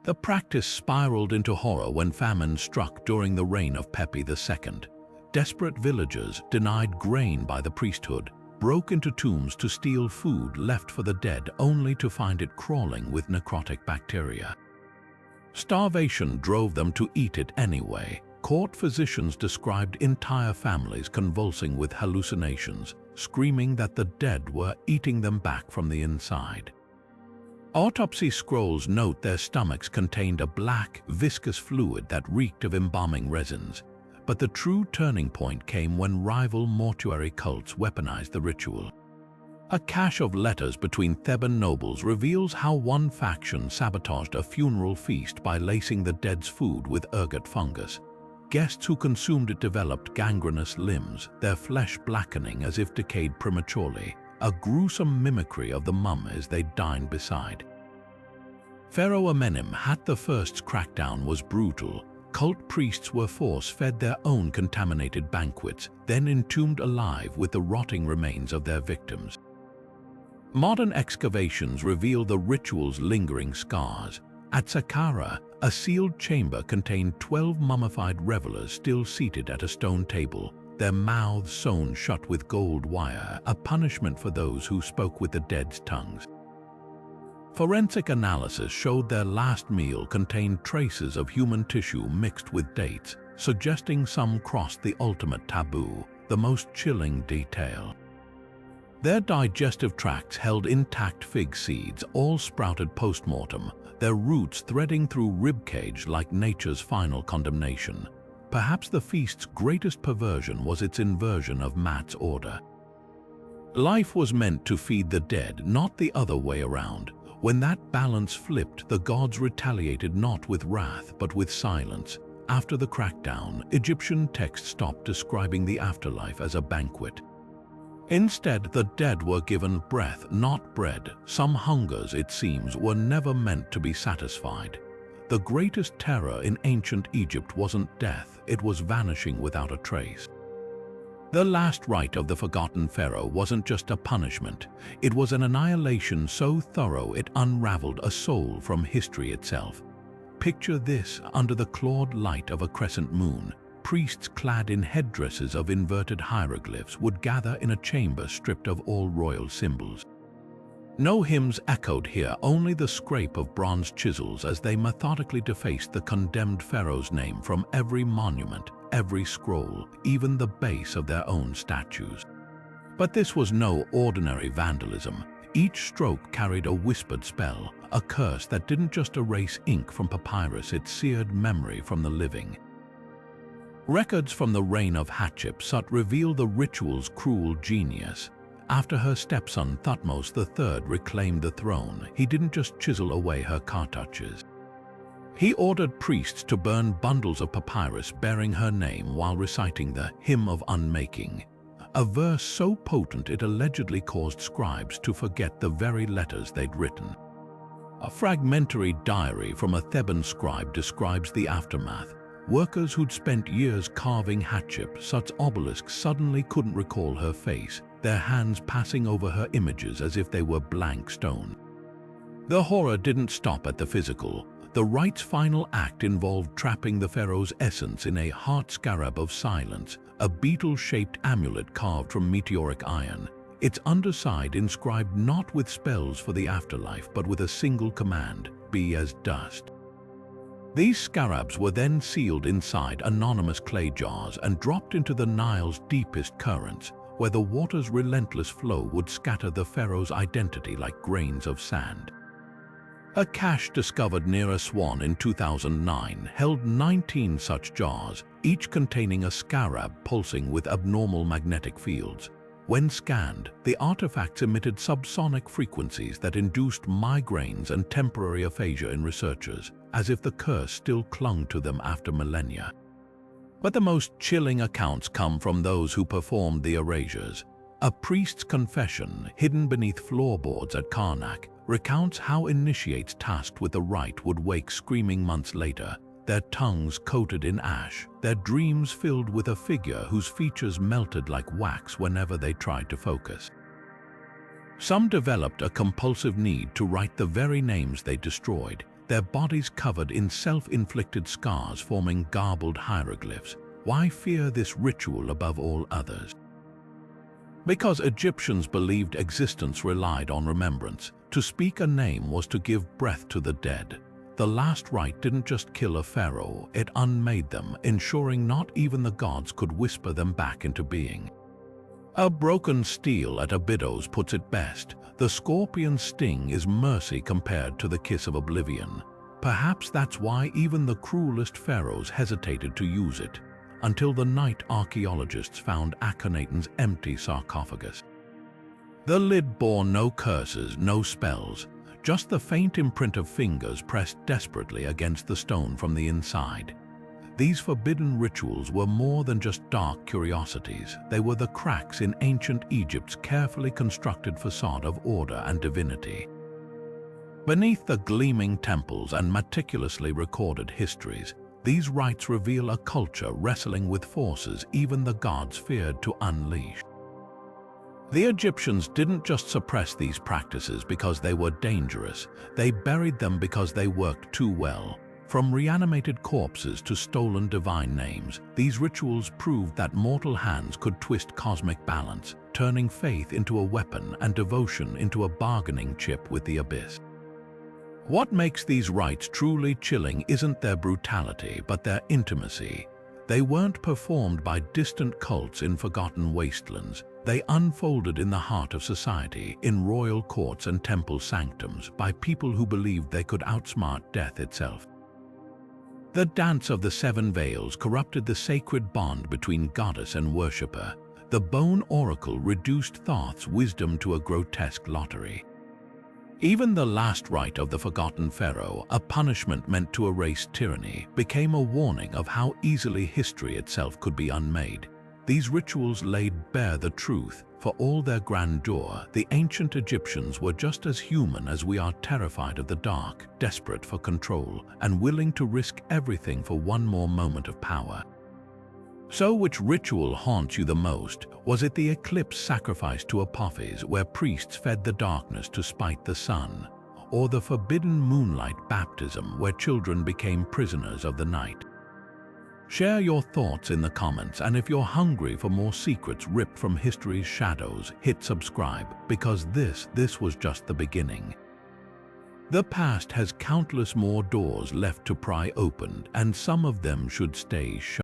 The practice spiraled into horror when famine struck during the reign of Pepi II. Desperate villagers, denied grain by the priesthood, broke into tombs to steal food left for the dead only to find it crawling with necrotic bacteria. Starvation drove them to eat it anyway. Court physicians described entire families convulsing with hallucinations, screaming that the dead were eating them back from the inside. Autopsy scrolls note their stomachs contained a black, viscous fluid that reeked of embalming resins. But the true turning point came when rival mortuary cults weaponized the ritual. A cache of letters between Theban nobles reveals how one faction sabotaged a funeral feast by lacing the dead's food with ergot fungus. Guests who consumed it developed gangrenous limbs, their flesh blackening as if decayed prematurely, a gruesome mimicry of the mummies they dined beside. Pharaoh Amenem Hat I's crackdown was brutal. Cult priests were force-fed their own contaminated banquets, then entombed alive with the rotting remains of their victims. Modern excavations reveal the ritual's lingering scars. At Saqqara, a sealed chamber contained 12 mummified revelers still seated at a stone table, their mouths sewn shut with gold wire, a punishment for those who spoke with the dead's tongues. Forensic analysis showed their last meal contained traces of human tissue mixed with dates, suggesting some crossed the ultimate taboo, the most chilling detail. Their digestive tracts held intact fig seeds, all sprouted post-mortem, their roots threading through ribcage like nature's final condemnation. Perhaps the feast's greatest perversion was its inversion of Mat's order. Life was meant to feed the dead, not the other way around. When that balance flipped, the gods retaliated not with wrath but with silence. After the crackdown, Egyptian texts stopped describing the afterlife as a banquet. Instead, the dead were given breath, not bread. Some hungers, it seems, were never meant to be satisfied. The greatest terror in ancient Egypt wasn't death, it was vanishing without a trace. The last rite of the forgotten pharaoh wasn't just a punishment, it was an annihilation so thorough it unraveled a soul from history itself. Picture this: under the clawed light of a crescent moon, priests clad in headdresses of inverted hieroglyphs would gather in a chamber stripped of all royal symbols. No hymns echoed here, only the scrape of bronze chisels as they methodically defaced the condemned pharaoh's name from every monument, every scroll, even the base of their own statues. But this was no ordinary vandalism. Each stroke carried a whispered spell, a curse that didn't just erase ink from papyrus, it seared memory from the living. Records from the reign of Hatshepsut reveal the ritual's cruel genius. After her stepson Thutmose III reclaimed the throne, he didn't just chisel away her cartouches. He ordered priests to burn bundles of papyrus bearing her name while reciting the Hymn of Unmaking, a verse so potent it allegedly caused scribes to forget the very letters they'd written. A fragmentary diary from a Theban scribe describes the aftermath. Workers who'd spent years carving Hatshepsut's obelisks suddenly couldn't recall her face, their hands passing over her images as if they were blank stone. The horror didn't stop at the physical. The rite's final act involved trapping the pharaoh's essence in a heart scarab of silence, a beetle-shaped amulet carved from meteoric iron, its underside inscribed not with spells for the afterlife but with a single command: be as dust. These scarabs were then sealed inside anonymous clay jars and dropped into the Nile's deepest currents, where the water's relentless flow would scatter the pharaoh's identity like grains of sand. A cache discovered near Aswan in 2009 held 19 such jars, each containing a scarab pulsing with abnormal magnetic fields. When scanned, the artifacts emitted subsonic frequencies that induced migraines and temporary aphasia in researchers, as if the curse still clung to them after millennia. But the most chilling accounts come from those who performed the erasures. A priest's confession, hidden beneath floorboards at Karnak, recounts how initiates tasked with the rite would wake screaming months later, their tongues coated in ash, their dreams filled with a figure whose features melted like wax whenever they tried to focus. Some developed a compulsive need to write the very names they destroyed, their bodies covered in self-inflicted scars forming garbled hieroglyphs. Why fear this ritual above all others? Because Egyptians believed existence relied on remembrance. To speak a name was to give breath to the dead. The last rite didn't just kill a pharaoh, it unmade them, ensuring not even the gods could whisper them back into being. A broken steel at Abydos puts it best. The scorpion's sting is mercy compared to the kiss of oblivion. Perhaps that's why even the cruelest pharaohs hesitated to use it, until the night archaeologists found Akhenaten's empty sarcophagus. The lid bore no curses, no spells, just the faint imprint of fingers pressed desperately against the stone from the inside. These forbidden rituals were more than just dark curiosities. They were the cracks in ancient Egypt's carefully constructed facade of order and divinity. Beneath the gleaming temples and meticulously recorded histories, these rites reveal a culture wrestling with forces even the gods feared to unleash. The Egyptians didn't just suppress these practices because they were dangerous, they buried them because they worked too well. From reanimated corpses to stolen divine names, these rituals proved that mortal hands could twist cosmic balance, turning faith into a weapon and devotion into a bargaining chip with the abyss. What makes these rites truly chilling isn't their brutality, but their intimacy. They weren't performed by distant cults in forgotten wastelands. They unfolded in the heart of society, in royal courts and temple sanctums, by people who believed they could outsmart death itself. The dance of the seven veils corrupted the sacred bond between goddess and worshipper. The bone oracle reduced Thoth's wisdom to a grotesque lottery. Even the last rite of the forgotten pharaoh, a punishment meant to erase tyranny, became a warning of how easily history itself could be unmade. These rituals laid bare the truth. For all their grandeur, the ancient Egyptians were just as human as we are, terrified of the dark, desperate for control, and willing to risk everything for one more moment of power. So which ritual haunts you the most? Was it the eclipse sacrifice to Apophis, where priests fed the darkness to spite the sun? Or the forbidden moonlight baptism, where children became prisoners of the night? Share your thoughts in the comments, and if you're hungry for more secrets ripped from history's shadows, hit subscribe, because this was just the beginning. The past has countless more doors left to pry open, and some of them should stay shut.